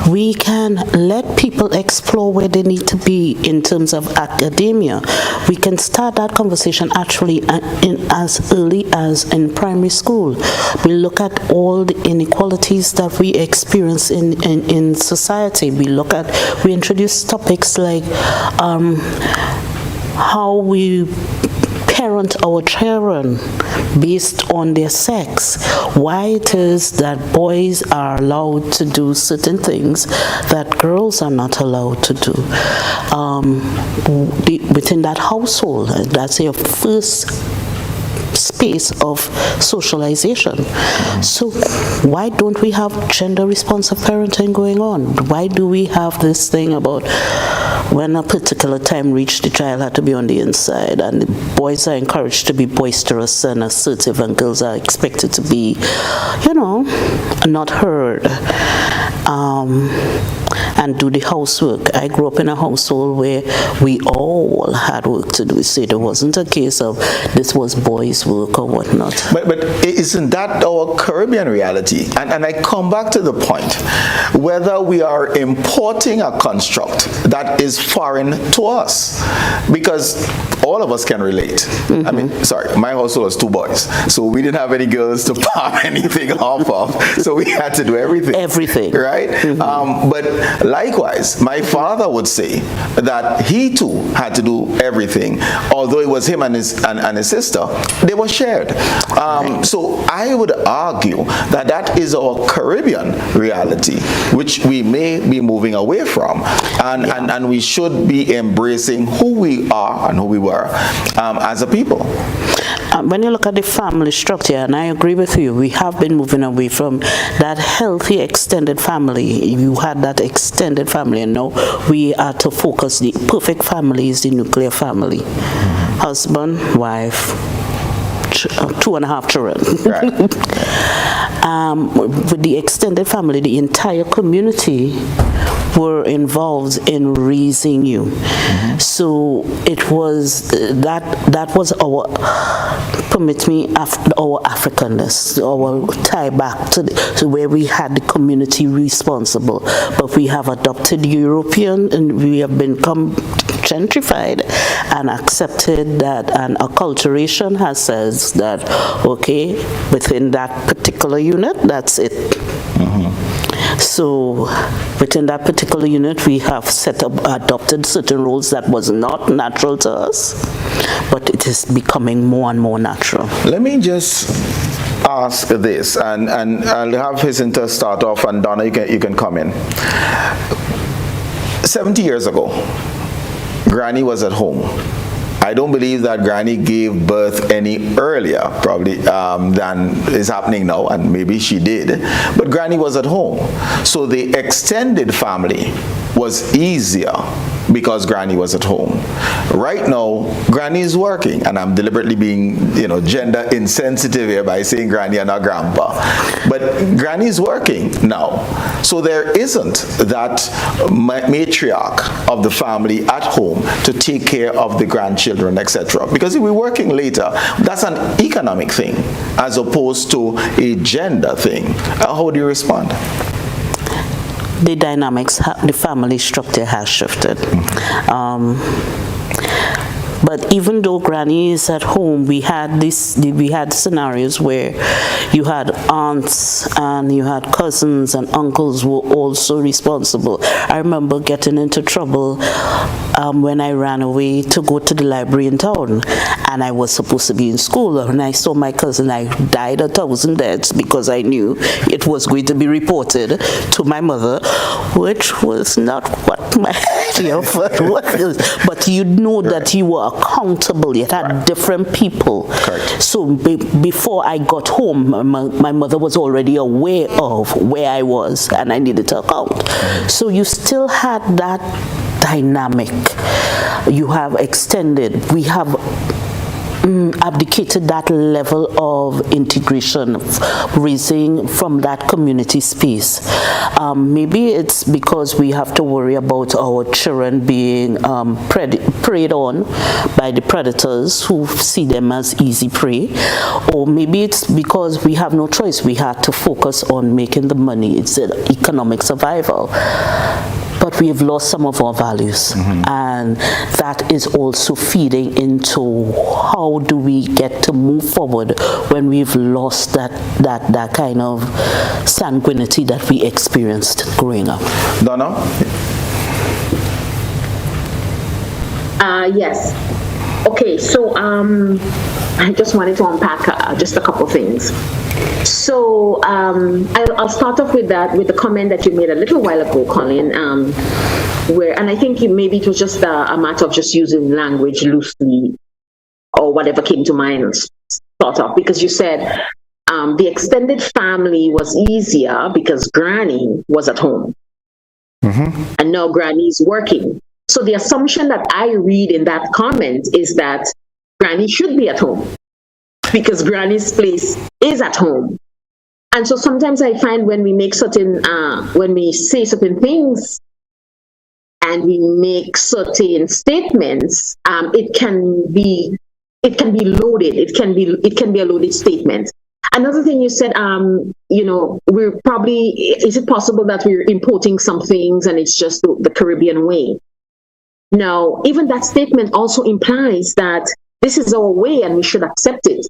We can let people explore where they need to be in terms of academia. We can start that conversation actually as early as in primary school. We look at all the inequalities that we experience in society. We introduce topics like how we parent our children based on their sex. Why it is that boys are allowed to do certain things that girls are not allowed to do. Within that household, that's your first space of socialization. So why don't we have gender responsive parenting going on? Why do we have this thing about when a particular time reached, the child had to be on the inside, and the boys are encouraged to be boisterous and assertive, and girls are expected to be, not heard, and do the housework. I grew up in a household where we all had work to do. So there wasn't a case of this was boys' work or whatnot. But isn't that our Caribbean reality? And I come back to the point, whether we are importing a construct that is foreign to us, because all of us can relate. I mean, sorry, my household was 2 boys, so we didn't have any girls to palm anything off of, so we had to do everything. Everything. Right? But likewise, my father would say that he too had to do everything, although it was him and his sister, they were shared. So I would argue that that is our Caribbean reality, which we may be moving away from, and we should be embracing who we are and who we were as a people. When you look at the family structure, and I agree with you, we have been moving away from that healthy extended family. You had that extended family, and now we are to focus. The perfect family is the nuclear family. Husband, wife, 2.5 children. Right. With the extended family, the entire community were involved in raising you. So it was that was our, permit me, our Africanness, our tie back to where we had the community responsible. But we have adopted European, and we have become gentrified and accepted that, and acculturation has says that, okay, within that particular unit, that's it. So within that particular unit, we have adopted certain roles that was not natural to us, but it is becoming more and more natural. Let me just ask this, and I'll have Jincinta start off, and Donna, you can come in. 70 years ago, Granny was at home. I don't believe that Granny gave birth any earlier, probably, than is happening now, and maybe she did. But Granny was at home. So the extended family was easier because Granny was at home. Right now, Granny is working, and I'm deliberately being, gender insensitive here by saying Granny and not Grandpa. But Granny is working now. So there isn't that matriarch of the family at home to take care of the grandchildren, etc. Because if we're working later, that's an economic thing as opposed to a gender thing. How do you respond? The dynamics, the family structure has shifted. But even though Granny is at home, we had scenarios where you had aunts and you had cousins and uncles who were also responsible. I remember getting into trouble when I ran away to go to the library in town, and I was supposed to be in school. When I saw my cousin, I died 1,000 deaths because I knew it was going to be reported to my mother, which was not what my idea of it was. But you know that you were accountable. You had different people. Correct. So before I got home, my mother was already aware of where I was, and I needed to account. So you still had that dynamic. You have extended. We have abdicated that level of integration, raising from that community space. Maybe it's because we have to worry about our children being preyed on by the predators who see them as easy prey, or maybe it's because we have no choice. We had to focus on making the money. It's an economic survival. But we have lost some of our values, and that is also feeding into how do we get to move forward when we've lost that kind of sanguinity that we experienced growing up. Donna? Yes. Okay, so I just wanted to unpack just a couple things. So I'll start off with the comment that you made a little while ago, Colin, and I think maybe it was just a matter of just using language loosely or whatever came to mind, sort of, because you said the extended family was easier because Granny was at home. Mm-hmm. And now Granny's working. So the assumption that I read in that comment is that Granny should be at home because Granny's place is at home. And so sometimes I find when we say certain things and we make certain statements, it can be loaded. It can be a loaded statement. Another thing you said, is it possible that we're importing some things and it's just the Caribbean way? Now, even that statement also implies that this is our way and we should accept it.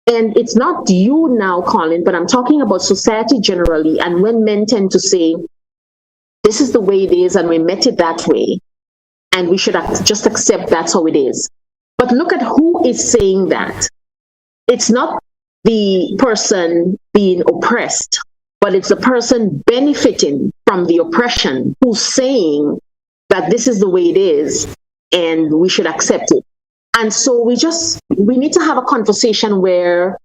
And it's not you now, Colin, but I'm talking about society generally. And when men tend to say, this is the way it is and we met it that way, and we should just accept that's how it is. But look at who is saying that. It's not the person being oppressed, but it's the person benefiting from the oppression who's saying that this is the way it is and we should accept it. And so we need to have a conversation where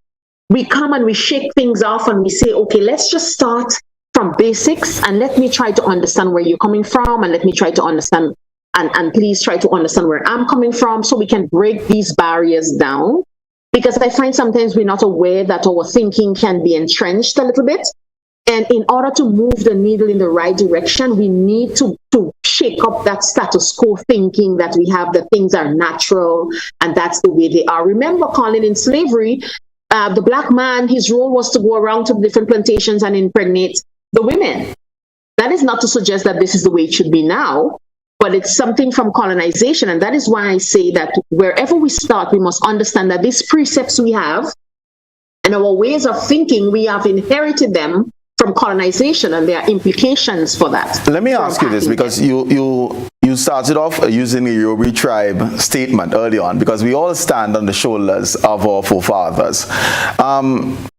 we come and we shake things off and we say, okay, let's just start from basics and let me try to understand where you're coming from, and let me try to understand and please try to understand where I'm coming from so we can break these barriers down. Because I find sometimes we're not aware that our thinking can be entrenched a little bit. And in order to move the needle in the right direction, we need to shake up that status quo thinking that we have, that things are natural and that's the way they are. Remember, Colin, in slavery, the black man, his role was to go around to the different plantations and impregnate the women. That is not to suggest that this is the way it should be now, but it's something from colonization. And that is why I say that wherever we start, we must understand that these precepts we have and our ways of thinking, we have inherited them from colonization, and there are implications for that. Let me ask you this, because you started off using the Yoruba tribe statement early on, because we all stand on the shoulders of our forefathers.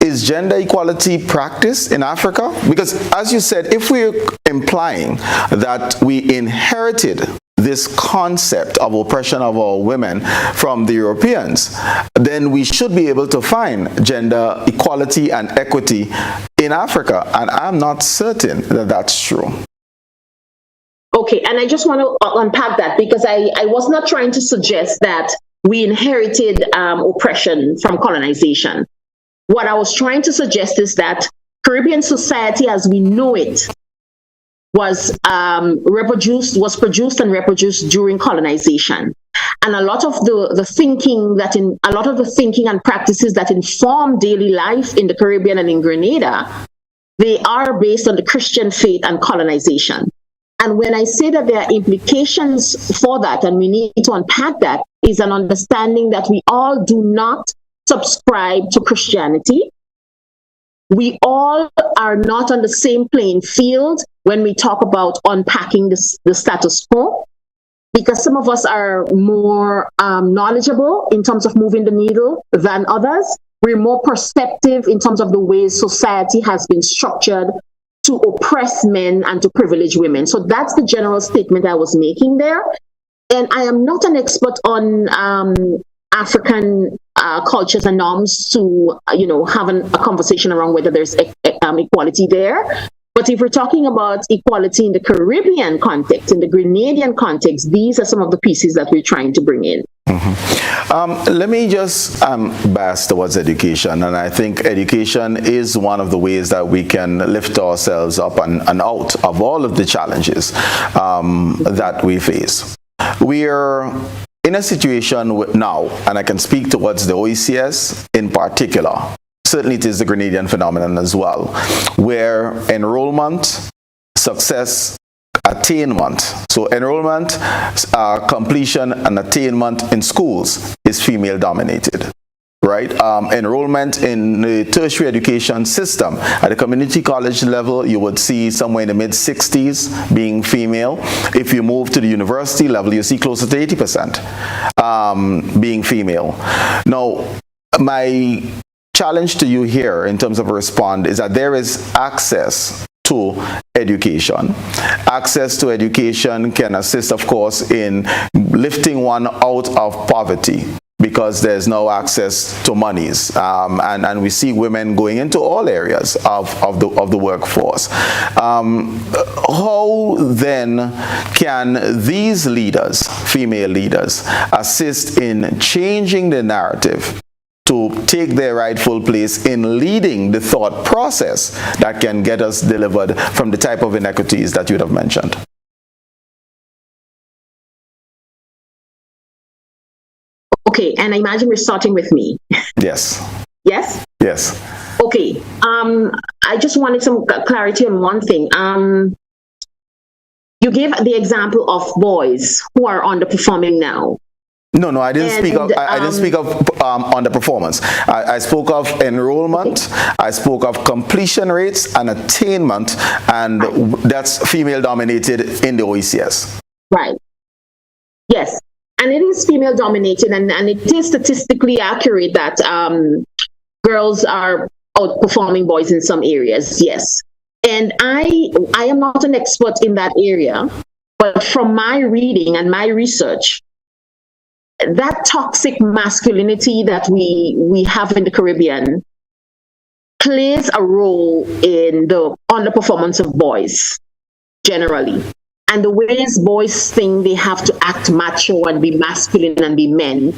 Is gender equality practiced in Africa? Because as you said, if we're implying that we inherited this concept of oppression of our women from the Europeans, then we should be able to find gender equality and equity in Africa. And I'm not certain that that's true. Okay, and I just want to unpack that, because I was not trying to suggest that we inherited oppression from colonization. What I was trying to suggest is that Caribbean society as we know it was produced and reproduced during colonization. And a lot of the thinking and practices that inform daily life in the Caribbean and in Grenada, they are based on the Christian faith and colonization. And when I say that there are implications for that, and we need to unpack that, is an understanding that we all do not subscribe to Christianity. We all are not on the same playing field when we talk about unpacking the status quo, because some of us are more knowledgeable in terms of moving the needle than others. We're more perceptive in terms of the ways society has been structured to oppress men and to privilege women. So that's the general statement I was making there. And I am not an expert on African cultures and norms to, have a conversation around whether there's equality there. But if we're talking about equality in the Caribbean context, in the Grenadian context, these are some of the pieces that we're trying to bring in. Mm-hmm. Let me just bias towards education, and I think education is one of the ways that we can lift ourselves up and out of all of the challenges that we face. We're in a situation now, and I can speak towards the OECS in particular, certainly it is the Grenadian phenomenon as well, where enrollment, success, attainment, so enrollment, completion and attainment in schools is female dominated. right? Enrollment in the tertiary education system. At the community college level, you would see somewhere in the mid-60s being female. If you move to the university level, you see closer to 80% being female. Now, my challenge to you here in terms of a respond is that there is access to education. Access to education can assist, of course, in lifting one out of poverty, because there's no access to monies, and we see women going into all areas of the workforce. How then can these leaders, female leaders, assist in changing the narrative to take their rightful place in leading the thought process that can get us delivered from the type of inequities that you'd have mentioned? Okay, and I imagine we're starting with me. Yes. Yes? Yes. Okay. I just wanted some clarity on one thing. You gave the example of boys who are underperforming now. No, I didn't speak of. I didn't speak of underperformance. I spoke of enrollment. Okay. I spoke of completion rates and attainment, and that's female dominated in the OECS. Right. Yes. And it is female dominated, and it is statistically accurate that girls are outperforming boys in some areas, yes. And I am not an expert in that area, but from my reading and my research, that toxic masculinity that we have in the Caribbean plays a role in the underperformance of boys generally. And the ways boys think they have to act macho and be masculine and be men.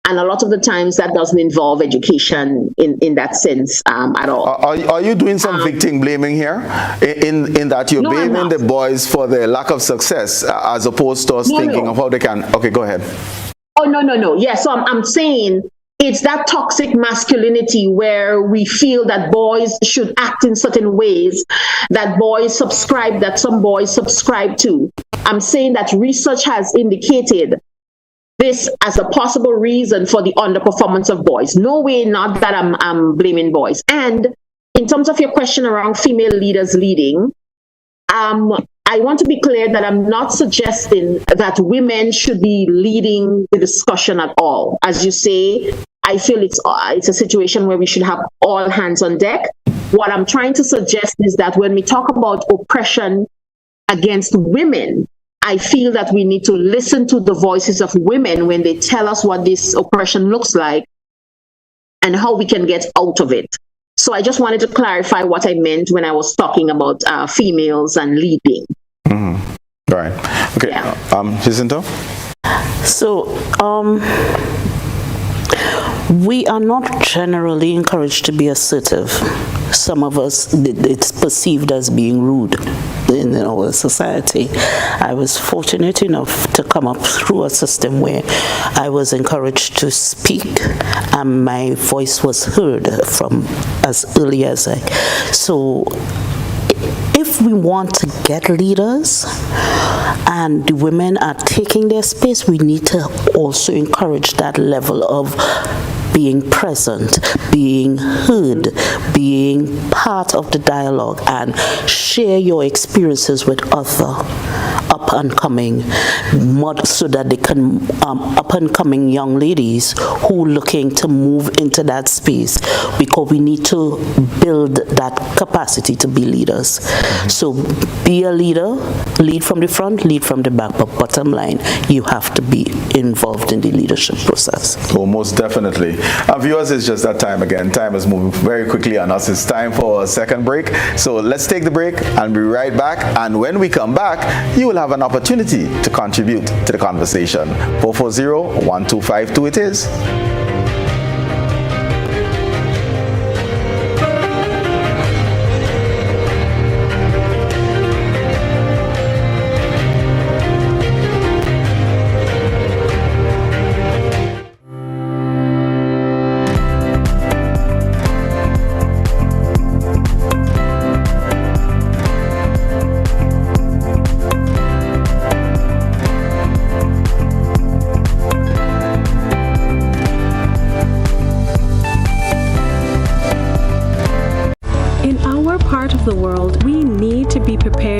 And a lot of the times that doesn't involve education in that sense at all. Are you doing some victim blaming here? In that you're blaming the boys for their lack of success as opposed to us thinking of how they can. Okay, go ahead. Oh, no. Yeah, so I'm saying it's that toxic masculinity where we feel that boys should act in certain ways that some boys subscribe to. I'm saying that research has indicated this as a possible reason for the underperformance of boys. No way, not that I'm blaming boys. And in terms of your question around female leaders leading, I want to be clear that I'm not suggesting that women should be leading the discussion at all. As you say, I feel it's a situation where we should have all hands on deck. What I'm trying to suggest is that when we talk about oppression against women, I feel that we need to listen to the voices of women when they tell us what this oppression looks like and how we can get out of it. So I just wanted to clarify what I meant when I was talking about females and leading. Mm-hmm. Right. Okay. Yeah. Jincinta? So, we are not generally encouraged to be assertive. Some of us, it's perceived as being rude in our society. I was fortunate enough to come up through a system where I was encouraged to speak and my voice was heard from as early as I. So if we want to get leaders and the women are taking their space, we need to also encourage that level of being present, being heard, being part of the dialogue, and share your experiences with other up-and-coming, so that they can, up-and-coming young ladies who are looking to move into that space, because we need to build that capacity to be leaders. So be a leader, lead from the front, lead from the back, but bottom line, you have to be involved in the leadership process. Oh, most definitely. Viewers, it's just that time again. Time is moving very quickly on us. It's time for a second break. So let's take the break and be right back. And when we come back, you will have an opportunity to contribute to the conversation. 440-1252 it is. Thank you.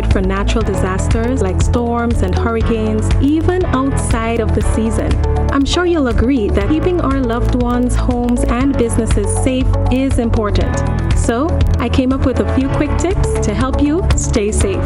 prepared for natural disasters like storms and hurricanes, even outside of the season. I'm sure you'll agree that keeping our loved ones, homes, and businesses safe is important. So, I came up with a few quick tips to help you stay safe.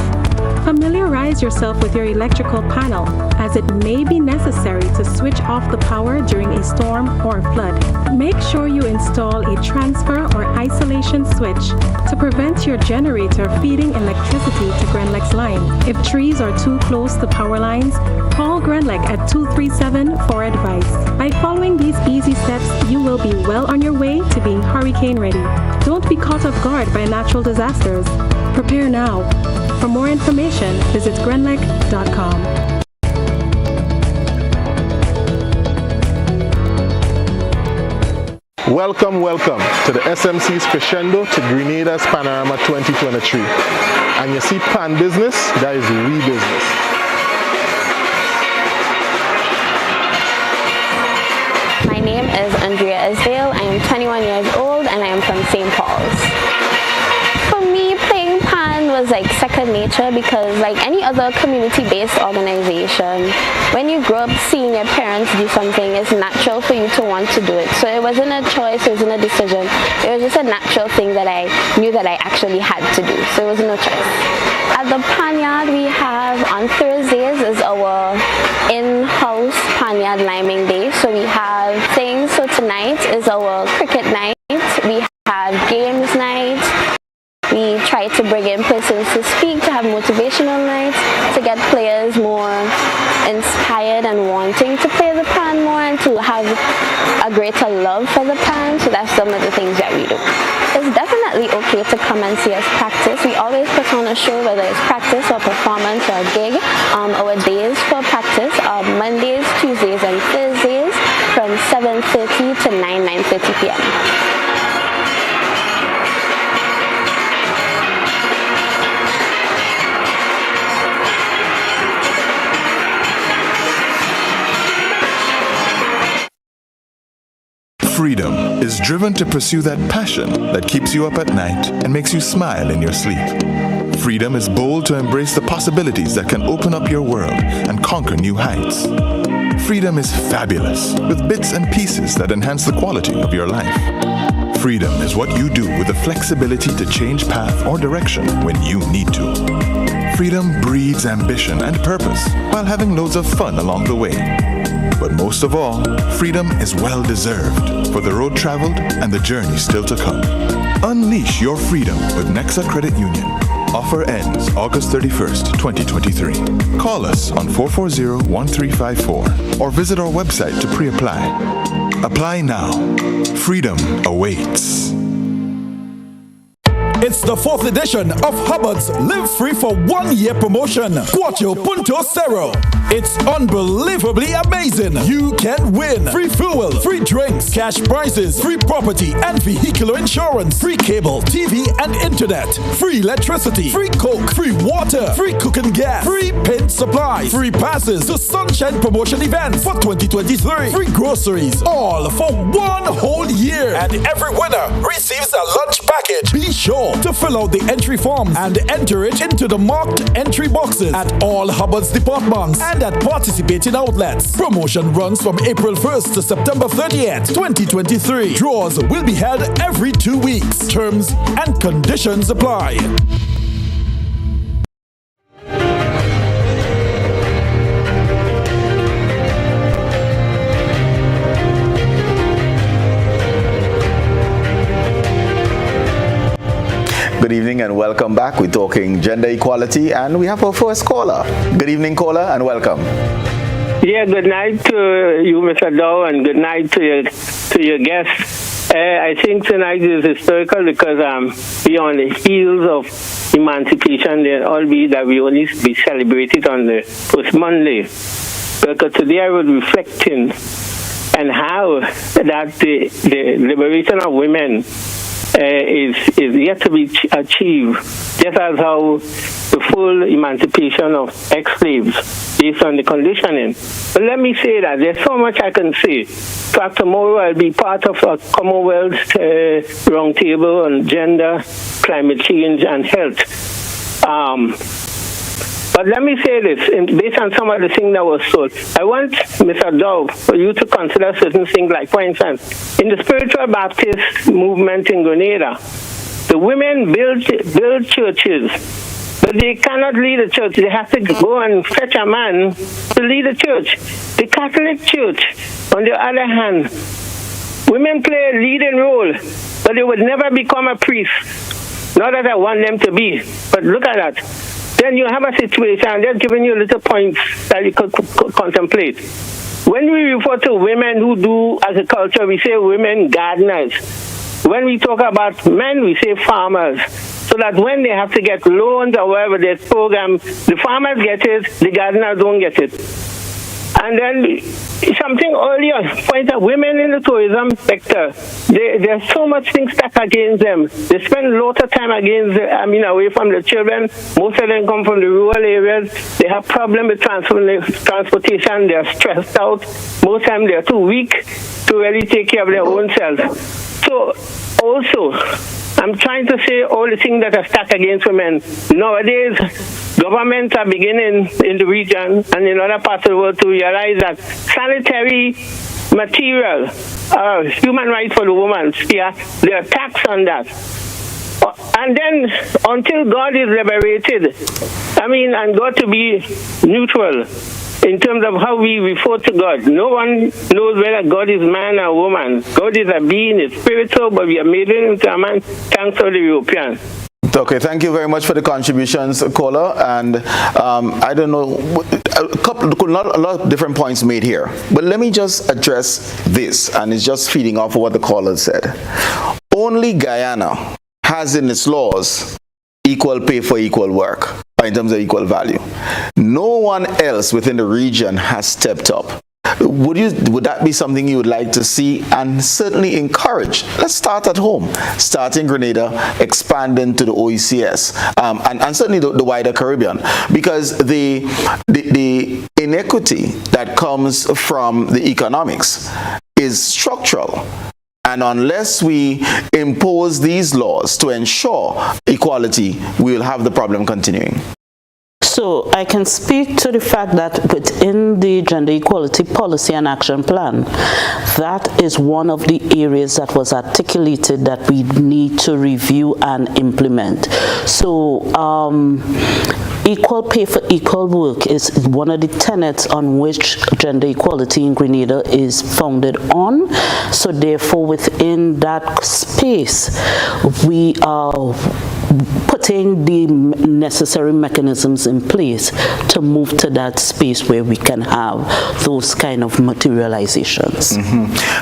Familiarize yourself with your electrical panel, as it may be necessary to switch off the power during a storm or flood. Make sure you install a transfer or isolation switch to prevent your generator feeding electricity to Grenlec's line. If trees are too close to power lines, call Grenlec at 237 for advice. By following these easy steps, you will be well on your way to being hurricane ready. Don't be caught off guard by natural disasters. Prepare now. For more information, visit grenlec.com. Welcome to the SMC's Crescendo to Grenada's Panorama 2023. And you see pan business, that is we business. My name is Andrea Isdale. I am 21 years old and I am from St. Paul's. For me, playing pan was like second nature because like any other community-based organization, when you grow up seeing your parents do something, it's natural for you to want to do it. So it wasn't a choice, it wasn't a decision. It was just a natural thing that I knew that I actually had to do. So it was no choice. At the pan yard we have on Thursdays is our in-house pan yard liming day. So we have things. So tonight is our cricket night. We have games night. We try to bring in persons to speak, to have motivational nights, to get players more inspired and wanting to play the pan more and to have a greater love for the pan. So that's some of the things that we do. It's definitely okay to come and see us practice. We always put on a show, whether it's practice or performance or a gig. Our days for practice are Mondays, Tuesdays, and Thursdays from 7:30 to 9:30 p.m. Freedom is driven to pursue that passion that keeps you up at night and makes you smile in your sleep. Freedom is bold to embrace the possibilities that can open up your world and conquer new heights. Freedom is fabulous with bits and pieces that enhance the quality of your life. Freedom is what you do with the flexibility to change path or direction when you need to. Freedom breeds ambition and purpose while having loads of fun along the way. But most of all, freedom is well-deserved for the road traveled and the journey still to come. Unleash your freedom with Nexa Credit Union. Offer ends August 31st, 2023. Call us on 440-1354 or visit our website to pre-apply. Apply now. Freedom awaits. It's the 4th edition of Hubbard's Live Free for 1 year promotion. Cuatro Punto Cero. It's unbelievably amazing. You can win free fuel, free drinks, cash prizes, free property and vehicular insurance, free cable, TV and internet, free electricity, free coke, free water, free cooking gas, free paint supplies, free passes to Sunshine Promotion events for 2023, free groceries, all for 1 whole year. And every winner receives a lunch package. Be sure to fill out the entry forms and enter it into the marked entry boxes at all Hubbard's departments and at participating outlets. Promotion runs from April 1st to September 30th, 2023. Draws will be held every 2 weeks. Terms and conditions apply. Good evening and welcome back. We're talking gender equality and we have our first caller. Good evening, caller, and welcome. Yeah, good night to you, Mr. Dowe, and good night to your guests. I think tonight is historical because we're on the heels of emancipation, albeit that we only be celebrated on the first Monday. Because today I was reflecting on how that the liberation of women is yet to be achieved, just as how the full emancipation of ex-slaves based on the conditioning. But let me say that there's so much I can say. In fact, tomorrow I'll be part of a Commonwealth roundtable on gender, climate change, and health. But let me say this, based on some of the things that was told. I want, Mr. Dowe, for you to consider certain things, like, for instance, in the spiritual Baptist movement in Grenada, the women build churches, but they cannot lead a church. They have to go and fetch a man to lead a church. The Catholic Church, on the other hand, women play a leading role, but they would never become a priest. Not that I want them to be, but look at that. Then you have a situation, I'm just giving you little points that you could contemplate. When we refer to women who do agriculture, we say women gardeners. When we talk about men, we say farmers. So that when they have to get loans or whatever, there's program, the farmers get it, the gardeners don't get it. And then something earlier, point out, women in the tourism sector, there's so much things stuck against them. They spend a lot of time away from the children. Most of them come from the rural areas. They have problems with transportation. They're stressed out. Most of them, they're too weak to really take care of their own self. So also, I'm trying to say all the things that are stuck against women. Nowadays, governments are beginning in the region and in other parts of the world to realize that sanitary material, human rights for the woman, there are tax on that. And then, until God is liberated, and God to be neutral in terms of how we refer to God. No one knows whether God is man or woman. God is a being, is spiritual, but we are made into a man thanks to the European. Okay, thank you very much for the contributions, caller. And I don't know, a lot of different points made here. But let me just address this, and it's just feeding off of what the caller said. Only Guyana has in its laws equal pay for equal work, in terms of equal value. No one else within the region has stepped up. Would that be something you would like to see and certainly encourage? Let's start at home, start in Grenada, expand into the OECS, and certainly the wider Caribbean, because the inequity that comes from the economics is structural. And unless we impose these laws to ensure equality, we will have the problem continuing. So I can speak to the fact that within the Gender Equality Policy and Action Plan, that is one of the areas that was articulated that we need to review and implement. So equal pay for equal work is one of the tenets on which gender equality in Grenada is founded on. So therefore, within that space, we are putting the necessary mechanisms in place to move to that space where we can have those kind of materializations.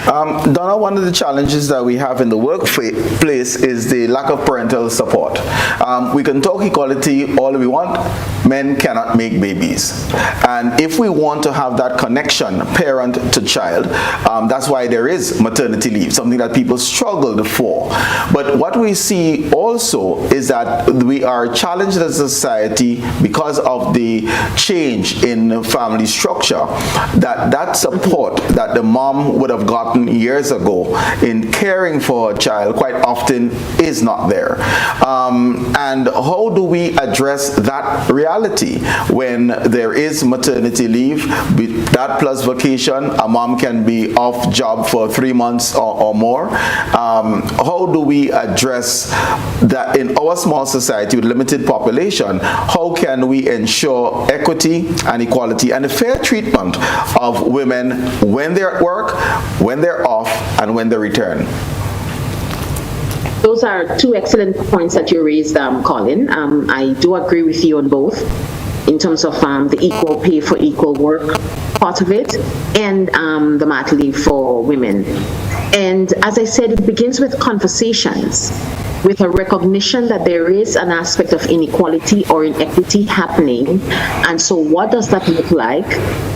Donna, one of the challenges that we have in the workplace is the lack of parental support. We can talk equality all we want. Men cannot make babies. And if we want to have that connection, parent to child, that's why there is maternity leave, something that people struggled for. But what we see also is that we are challenged as a society because of the change in family structure, that support that the mom would have gotten years ago in caring for a child quite often is not there. And how do we address that reality when there is maternity leave, that plus vacation, a mom can be off job for 3 months or more? How do we address that in our small society with limited population? How can we ensure equity and equality and a fair treatment of women when they're at work, when they're off, and when they return? Those are two excellent points that you raised, Colin. I do agree with you on both in terms of the equal pay for equal work part of it and the mat leave for women. And as I said, it begins with conversations, with a recognition that there is an aspect of inequality or inequity happening. And so what does that look like?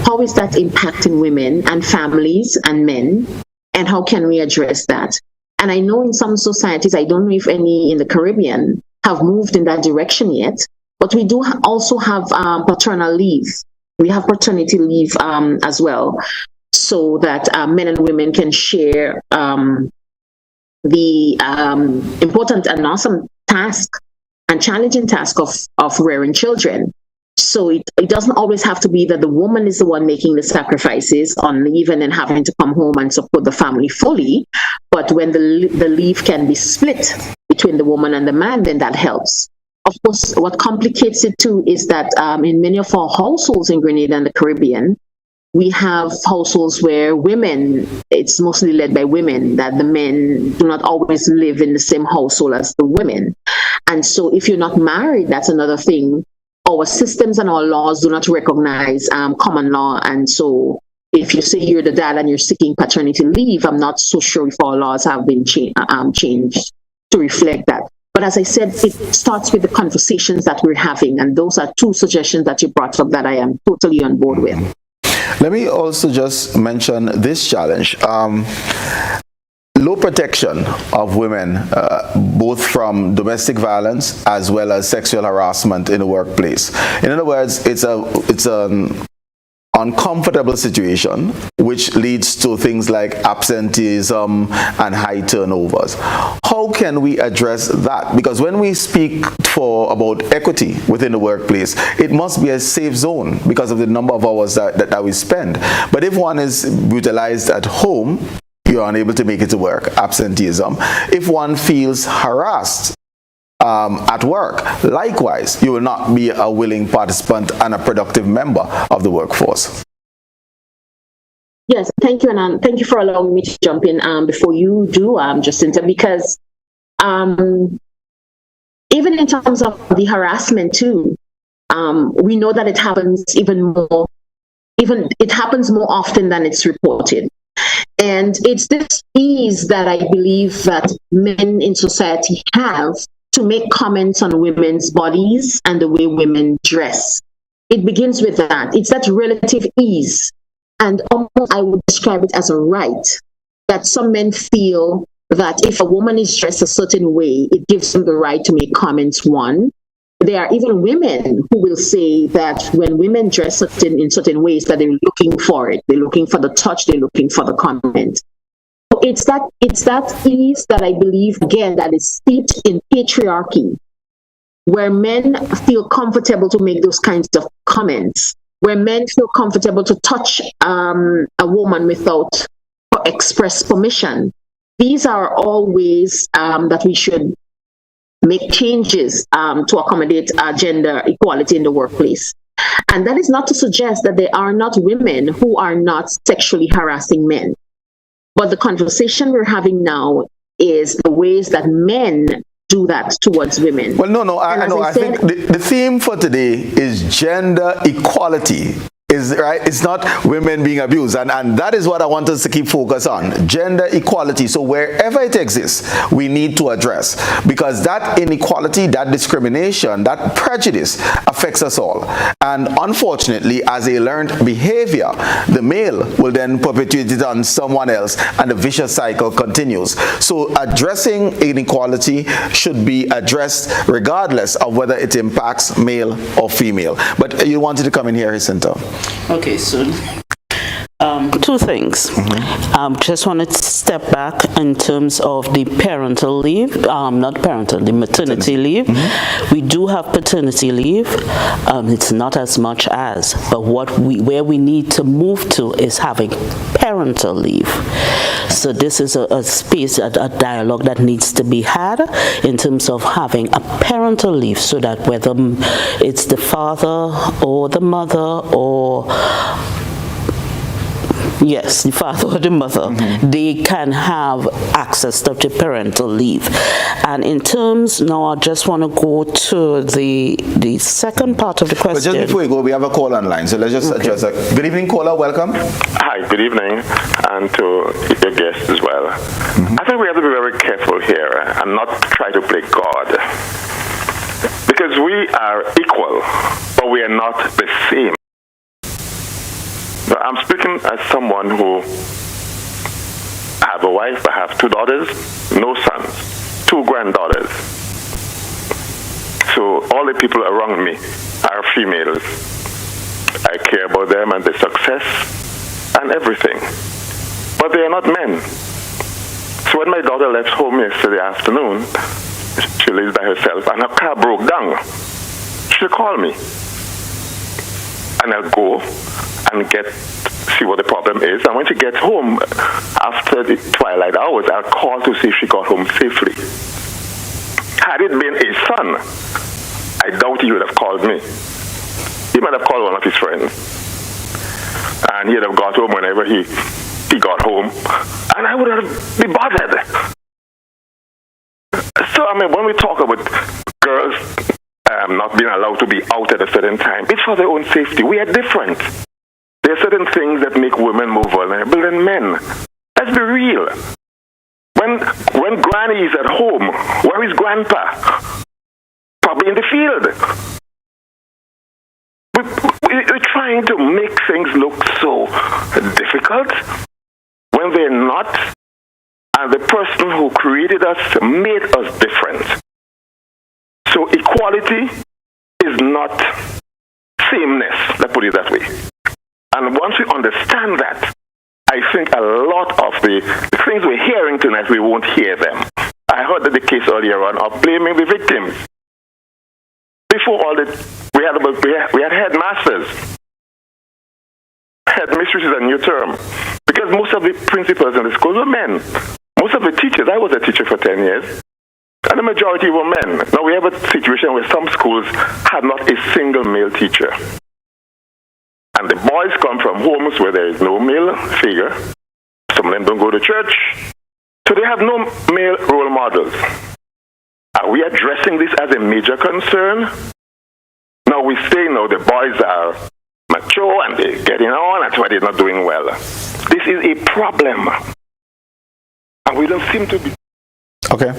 How is that impacting women and families and men? And how can we address that? And I know in some societies, I don't know if any in the Caribbean have moved in that direction yet, but we do also have paternal leave. We have paternity leave as well, so that men and women can share the important and awesome task and challenging task of rearing children. So it doesn't always have to be that the woman is the one making the sacrifices on leave and then having to come home and support the family fully. But when the leave can be split between the woman and the man, then that helps. Of course, what complicates it too is that in many of our households in Grenada and the Caribbean, we have households where women, it's mostly led by women, that the men do not always live in the same household as the women. And so if you're not married, that's another thing. Our systems and our laws do not recognize common law. And so if you say you're the dad and you're seeking paternity leave, I'm not so sure if our laws have been changed to reflect that. But as I said, it starts with the conversations that we're having. And those are two suggestions that you brought up that I am totally on board with. Let me also just mention this challenge. Low protection of women, both from domestic violence as well as sexual harassment in the workplace. In other words, it's an uncomfortable situation which leads to things like absenteeism and high turnovers. How can we address that? Because when we speak about equity within the workplace, it must be a safe zone because of the number of hours that we spend. But if one is brutalized at home, you're unable to make it to work, absenteeism. If one feels harassed at work, likewise, you will not be a willing participant and a productive member of the workforce. Yes, thank you, and thank you for allowing me to jump in before you do, Jincinta, because even in terms of the harassment too, we know that it happens it happens more often than it's reported. And it's this ease that I believe that men in society have to make comments on women's bodies and the way women dress. It begins with that. It's that relative ease. And almost I would describe it as a right that some men feel that if a woman is dressed a certain way, it gives them the right to make comments, one. There are even women who will say that when women dress in certain ways that they're looking for it. They're looking for the touch, they're looking for the comment. So it's that ease that I believe, again, that is steeped in patriarchy, where men feel comfortable to make those kinds of comments, where men feel comfortable to touch a woman without express permission. These are all ways that we should make changes to accommodate gender equality in the workplace. And that is not to suggest that there are not women who are not sexually harassing men. But the conversation we're having now is the ways that men do that towards women. Well, no, I think the theme for today is gender equality. Is right. It's not women being abused, and that is what I want us to keep focus on: gender equality. So wherever it exists, we need to address, because that inequality, that discrimination, that prejudice affects us all. And unfortunately, as a learned behavior, the male will then perpetuate it on someone else, and the vicious cycle continues. So addressing inequality should be addressed regardless of whether it impacts male or female. But you wanted to come in here, Jincinta. Okay, so two things. Just want to step back in terms of the parental leave, the maternity leave. We do have paternity leave. It's not as much as, but where we need to move to is having parental leave. So this is a space, a dialogue that needs to be had in terms of having a parental leave, so that whether it's the father or the mother or yes, the father or the mother, they can have access to parental leave. And in terms, now I just want to go to the second part of the question. But just before we go, we have a call online, so let's just address that. Good evening, caller, welcome. Hi, good evening, and to your guests as well. I think we have to be very careful here and not try to play God. Because we are equal, but we are not the same. I'm speaking as someone who have a wife, I have 2 daughters, no sons, 2 granddaughters. So all the people around me are females. I care about them and their success and everything. But they are not men. So when my daughter left home yesterday afternoon, she lives by herself and her car broke down. She called me. and I'll go and see what the problem is. And when she gets home after the twilight hours, I'll call to see if she got home safely. Had it been a son, I doubt he would have called me. He might have called one of his friends. And he'd have got home whenever he got home. And I would have been bothered. So, I mean, when we talk about girls not being allowed to be out at a certain time, it's for their own safety. We are different. There are certain things that make women more vulnerable than men. Let's be real. When Granny is at home, where is Grandpa? Probably in the field. We're trying to make things look so difficult when they're not. And the person who created us made us different. So equality is not sameness, let's put it that way. And once we understand that, I think a lot of the things we're hearing tonight, we won't hear them. I heard that the case earlier on of blaming the victims. Before all that, we had headmasters. Headmistress is a new term. Because most of the principals in the schools were men. Most of the teachers, I was a teacher for 10 years, and the majority were men. Now we have a situation where some schools had not a single male teacher. And the boys come from homes where there is no male figure. Some of them don't go to church. So they have no male role models. Are we addressing this as a major concern? Now we say, no, the boys are mature and they're getting on, that's why they're not doing well. This is a problem. And we don't seem to be. Okay.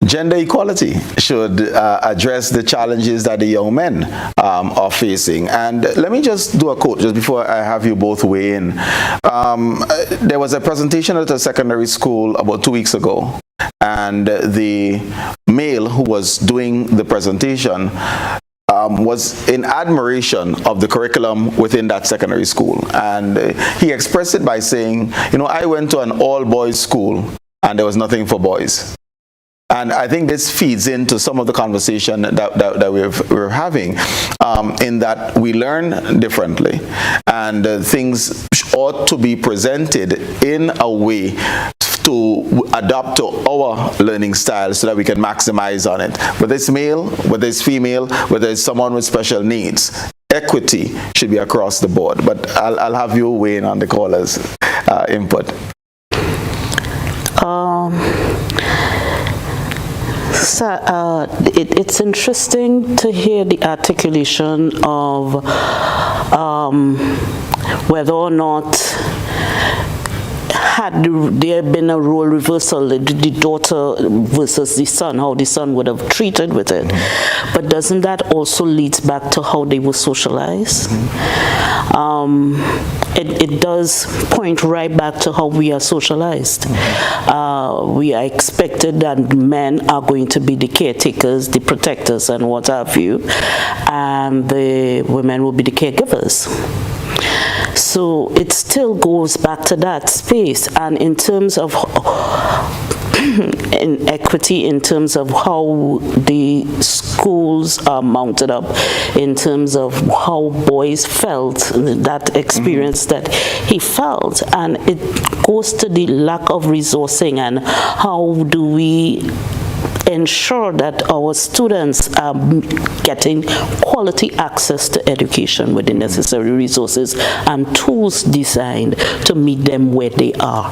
Gender equality should address the challenges that the young men are facing. And let me just do a quote just before I have you both weigh in. There was a presentation at a secondary school about 2 weeks ago. And the male who was doing the presentation was in admiration of the curriculum within that secondary school. And he expressed it by saying, you know, I went to an all-boys school and there was nothing for boys. And I think this feeds into some of the conversation that we're having, in that we learn differently, and things ought to be presented in a way to adapt to our learning style so that we can maximize on it. Whether it's male, whether it's female, whether it's someone with special needs, equity should be across the board. But I'll have you weigh in on the callers' input. It's interesting to hear the articulation of whether or not had there been a role reversal, the daughter versus the son, how the son would have treated with it. But doesn't that also lead back to how they were socialized? It does point right back to how we are socialized. We are expected that men are going to be the caretakers, the protectors, and what have you, and the women will be the caregivers. So it still goes back to that space. And in terms of inequity, in terms of how the schools are mounted up, in terms of how boys felt, that experience that he felt, and it goes to the lack of resourcing and how do we ensure that our students are getting quality access to education with the necessary resources and tools designed to meet them where they are.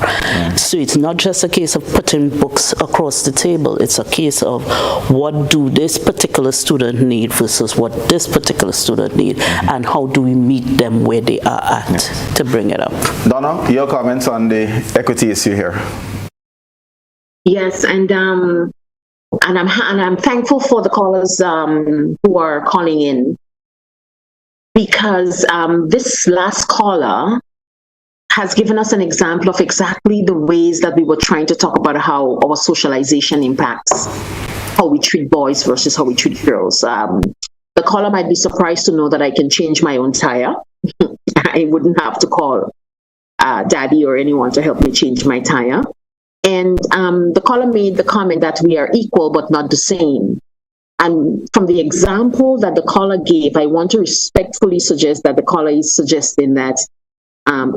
So it's not just a case of putting books across the table, it's a case of what do this particular student need versus what this particular student need, and how do we meet them where they are at to bring it up. Donna, your comments on the equity issue here. Yes, and I'm thankful for the callers who are calling in, because this last caller has given us an example of exactly the ways that we were trying to talk about how our socialization impacts how we treat boys versus how we treat girls. The caller might be surprised to know that I can change my own tire. I wouldn't have to call daddy or anyone to help me change my tire. And the caller made the comment that we are equal but not the same. And from the example that the caller gave, I want to respectfully suggest that the caller is suggesting that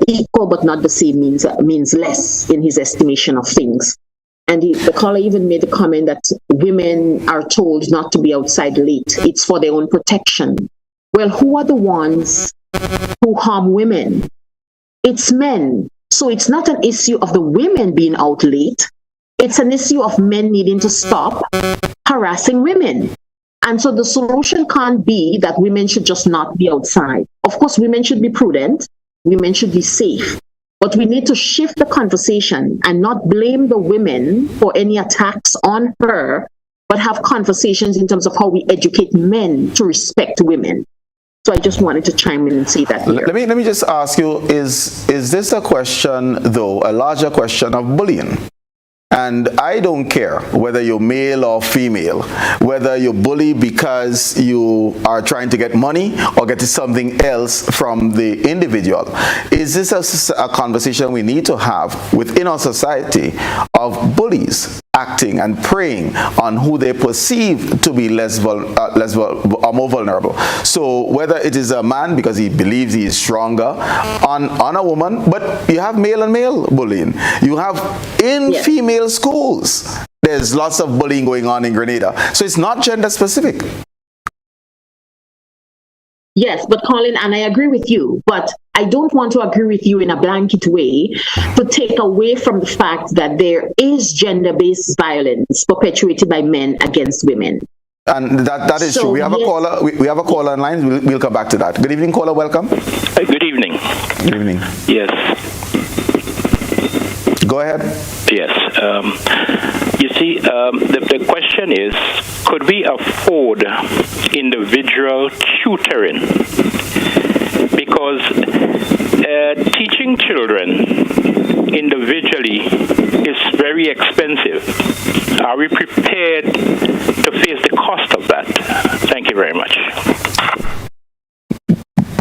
equal but not the same means less in his estimation of things. And the caller even made the comment that women are told not to be outside late. It's for their own protection. Well, who are the ones who harm women? It's men. So it's not an issue of the women being out late. It's an issue of men needing to stop harassing women. And so the solution can't be that women should just not be outside. Of course, women should be prudent. Women should be safe. But we need to shift the conversation and not blame the women for any attacks on her, but have conversations in terms of how we educate men to respect women. So I just wanted to chime in and say that here. Let me just ask you, is this a question, though, a larger question of bullying? And I don't care whether you're male or female, whether you bully because you are trying to get money or get something else from the individual. Is this a conversation we need to have within our society of bullies acting and preying on who they perceive to be more vulnerable? So whether it is a man because he believes he is stronger on a woman, but you have male and male bullying. You have in female schools, there's lots of bullying going on in Grenada. So it's not gender specific. Yes, but Colin, and I agree with you, but I don't want to agree with you in a blanket way to take away from the fact that there is gender-based violence perpetuated by men against women. And that is true. We have a caller. We have a caller online. We'll come back to that. Good evening, caller. Welcome. Good evening. Good evening. Yes. Go ahead. Yes. You see, the question is, could we afford individual tutoring? Because teaching children individually is very expensive. Are we prepared to face the cost of that? Thank you very much.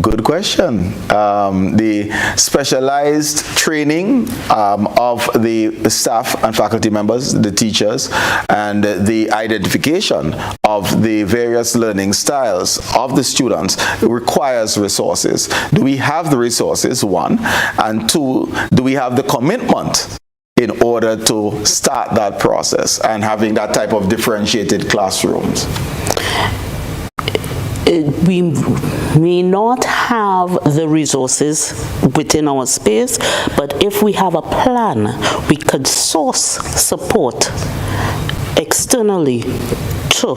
Good question. The specialized training of the staff and faculty members, the teachers, and the identification of the various learning styles of the students requires resources. Do we have the resources, one? And two, do we have the commitment in order to start that process and having that type of differentiated classrooms? We may not have the resources within our space, but if we have a plan, we could source support externally to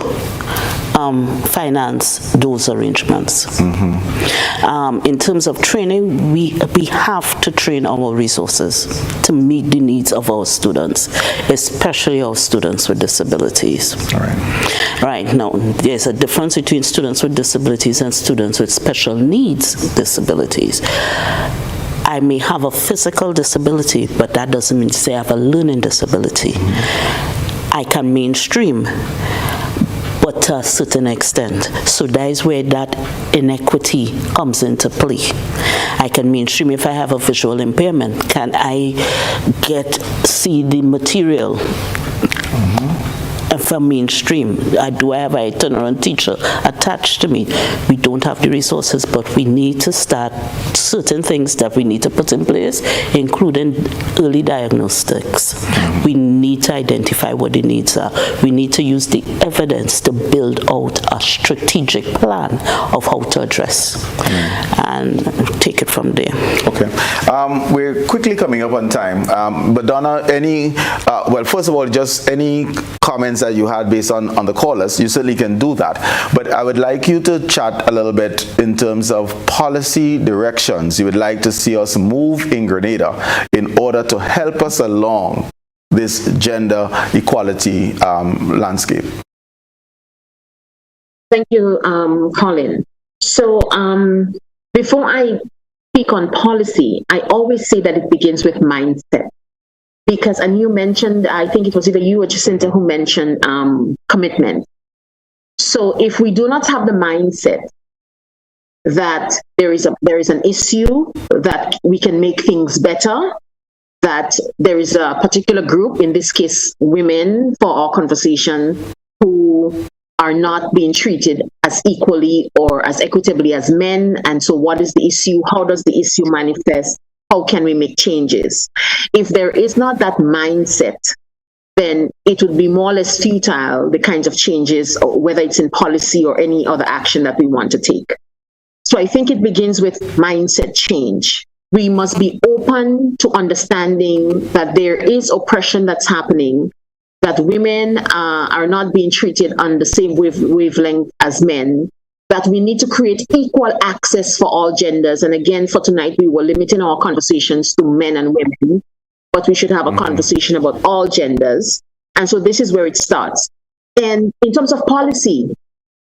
finance those arrangements. Mm-hmm. In terms of training, we have to train our resources to meet the needs of our students, especially our students with disabilities. All right. Right. Now, there's a difference between students with disabilities and students with special needs disabilities. I may have a physical disability, but that doesn't mean to say I have a learning disability. Mm-hmm. I can mainstream, but to a certain extent. So that is where that inequity comes into play. I can mainstream if I have a visual impairment. Can I see the material? From mainstream? Do I have an itinerant teacher attached to me? We don't have the resources, but we need to start certain things that we need to put in place, including early diagnostics. We need to identify what the needs are. We need to use the evidence to build out a strategic plan of how to address and take it from there. Okay. We're quickly coming up on time, but Donna, well, first of all, just any comments that you had based on the callers, you certainly can do that. But I would like you to chat a little bit in terms of policy directions you would like to see us move in Grenada in order to help us along this gender equality landscape. Thank you, Colin. So before I speak on policy, I always say that it begins with mindset. Because, and you mentioned, I think it was either you or Jincinta who mentioned commitment. So if we do not have the mindset that there is an issue, that we can make things better, that there is a particular group, in this case women for our conversation, who are not being treated as equally or as equitably as men. And so what is the issue? How does the issue manifest? How can we make changes? If there is not that mindset, then it would be more or less futile, the kinds of changes, whether it's in policy or any other action that we want to take. So I think it begins with mindset change. We must be open to understanding that there is oppression that's happening, that women are not being treated on the same wavelength as men, that we need to create equal access for all genders. And again, for tonight, we were limiting our conversations to men and women, but we should have a conversation about all genders. And so this is where it starts. And in terms of policy,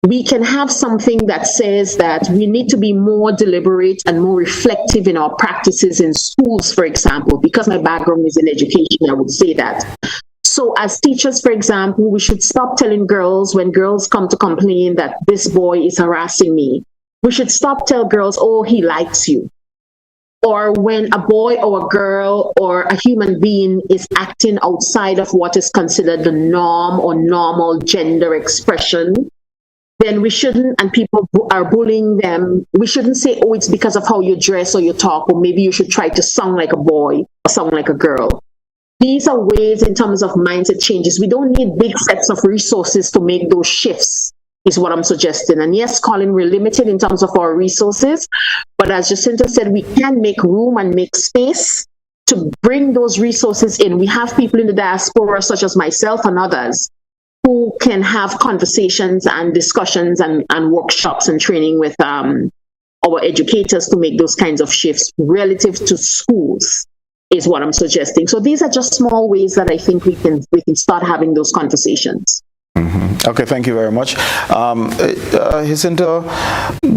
we can have something that says that we need to be more deliberate and more reflective in our practices in schools, for example. Because my background is in education, I would say that. So as teachers, for example, we should stop telling girls when girls come to complain that this boy is harassing me. We should stop telling girls, oh, he likes you. Or when a boy or a girl or a human being is acting outside of what is considered the norm or normal gender expression, then we shouldn't, and people are bullying them, we shouldn't say, oh, it's because of how you dress or you talk, or maybe you should try to sound like a boy or sound like a girl. These are ways in terms of mindset changes. We don't need big sets of resources to make those shifts, is what I'm suggesting. And yes, Colin, we're limited in terms of our resources, but as Jincinta said, we can make room and make space to bring those resources in. We have people in the diaspora, such as myself and others, who can have conversations and discussions and workshops and training with our educators to make those kinds of shifts relative to schools, is what I'm suggesting. So these are just small ways that I think we can start having those conversations. Okay, thank you very much. Jincinta,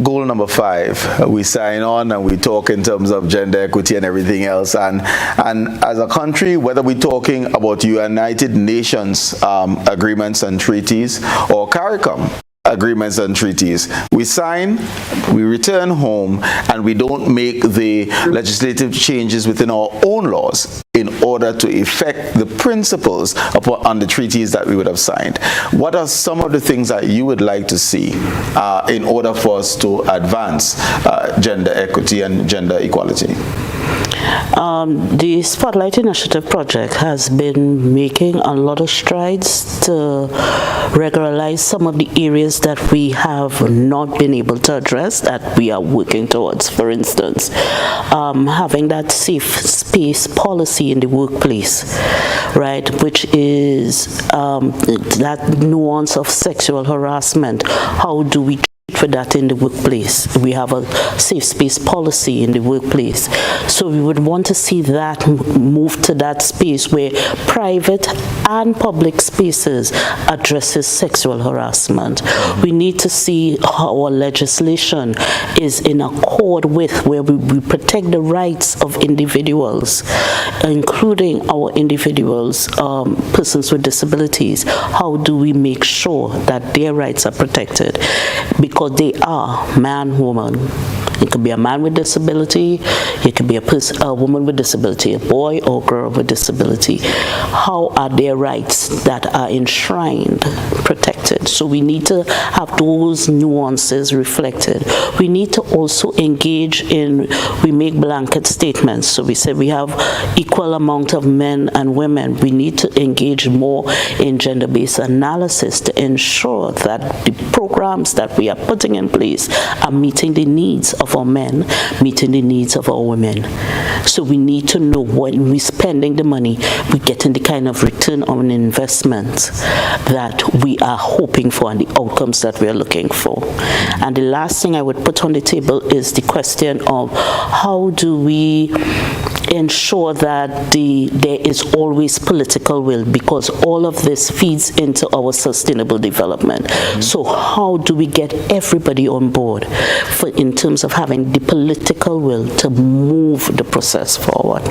goal number 5, we sign on and we talk in terms of gender equity and everything else. And as a country, whether we're talking about United Nations agreements and treaties or CARICOM agreements and treaties, we sign, we return home, and we don't make the legislative changes within our own laws in order to effect the principles on the treaties that we would have signed. What are some of the things that you would like to see in order for us to advance gender equity and gender equality? The Spotlight Initiative project has been making a lot of strides to regularize some of the areas that we have not been able to address that we are working towards. For instance, having that safe space policy in the workplace, right, which is that nuance of sexual harassment. How do we for that in the workplace? We have a safe space policy in the workplace. So we would want to see that move to that space where private and public spaces addresses sexual harassment. We need to see how our legislation is in accord with where we protect the rights of individuals, including our individuals, persons with disabilities. How do we make sure that their rights are protected? Because they are man, woman. It could be a man with disability, it could be a woman with disability, a boy or girl with disability. How are their rights that are enshrined protected? So we need to have those nuances reflected. We need to also engage in, we make blanket statements. So we said we have equal amount of men and women. We need to engage more in gender-based analysis to ensure that the programs that we are putting in place are meeting the needs of our men, meeting the needs of our women. So we need to know when we're spending the money, we're getting the kind of return on investment that we are hoping for and the outcomes that we are looking for. And the last thing I would put on the table is the question of how do we ensure that there is always political will, because all of this feeds into our sustainable development. So how do we get everybody on board in terms of having the political will to move the process forward?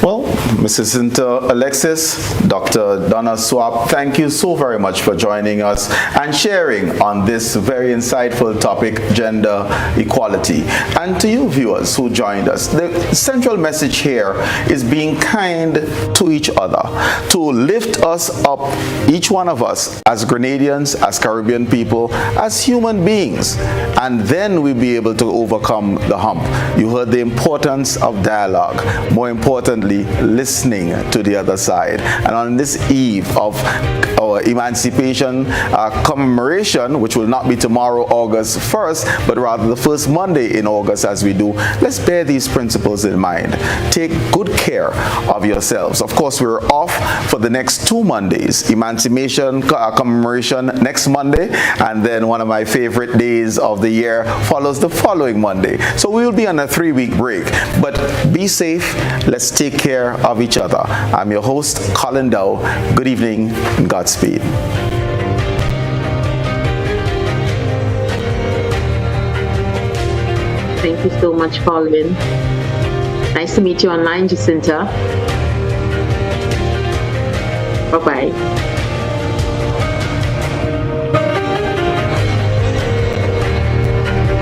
Well, Mrs. Jincinta, Alexis, Dr. Donna, Swapp, thank you so very much for joining us and sharing on this very insightful topic, gender equality. And to you viewers who joined us, the central message here is being kind to each other, to lift us up, each one of us, as Grenadians, as Caribbean people, as human beings, and then we'll be able to overcome the hump. You heard the importance of dialogue, more importantly, listening to the other side. And on this eve of our emancipation commemoration, which will not be tomorrow, August 1st, but rather the first Monday in August as we do, let's bear these principles in mind. Take good care of yourselves. Of course, we're off for the next 2 Mondays. Emancipation commemoration next Monday, and then one of my favorite days of the year follows the following Monday. So we will be on a 3-week break. But be safe. Let's take care of each other. I'm your host, Colin Dowe. Good evening and Godspeed. Thank you so much, Colin. Nice to meet you online, Jincinta. Bye-bye.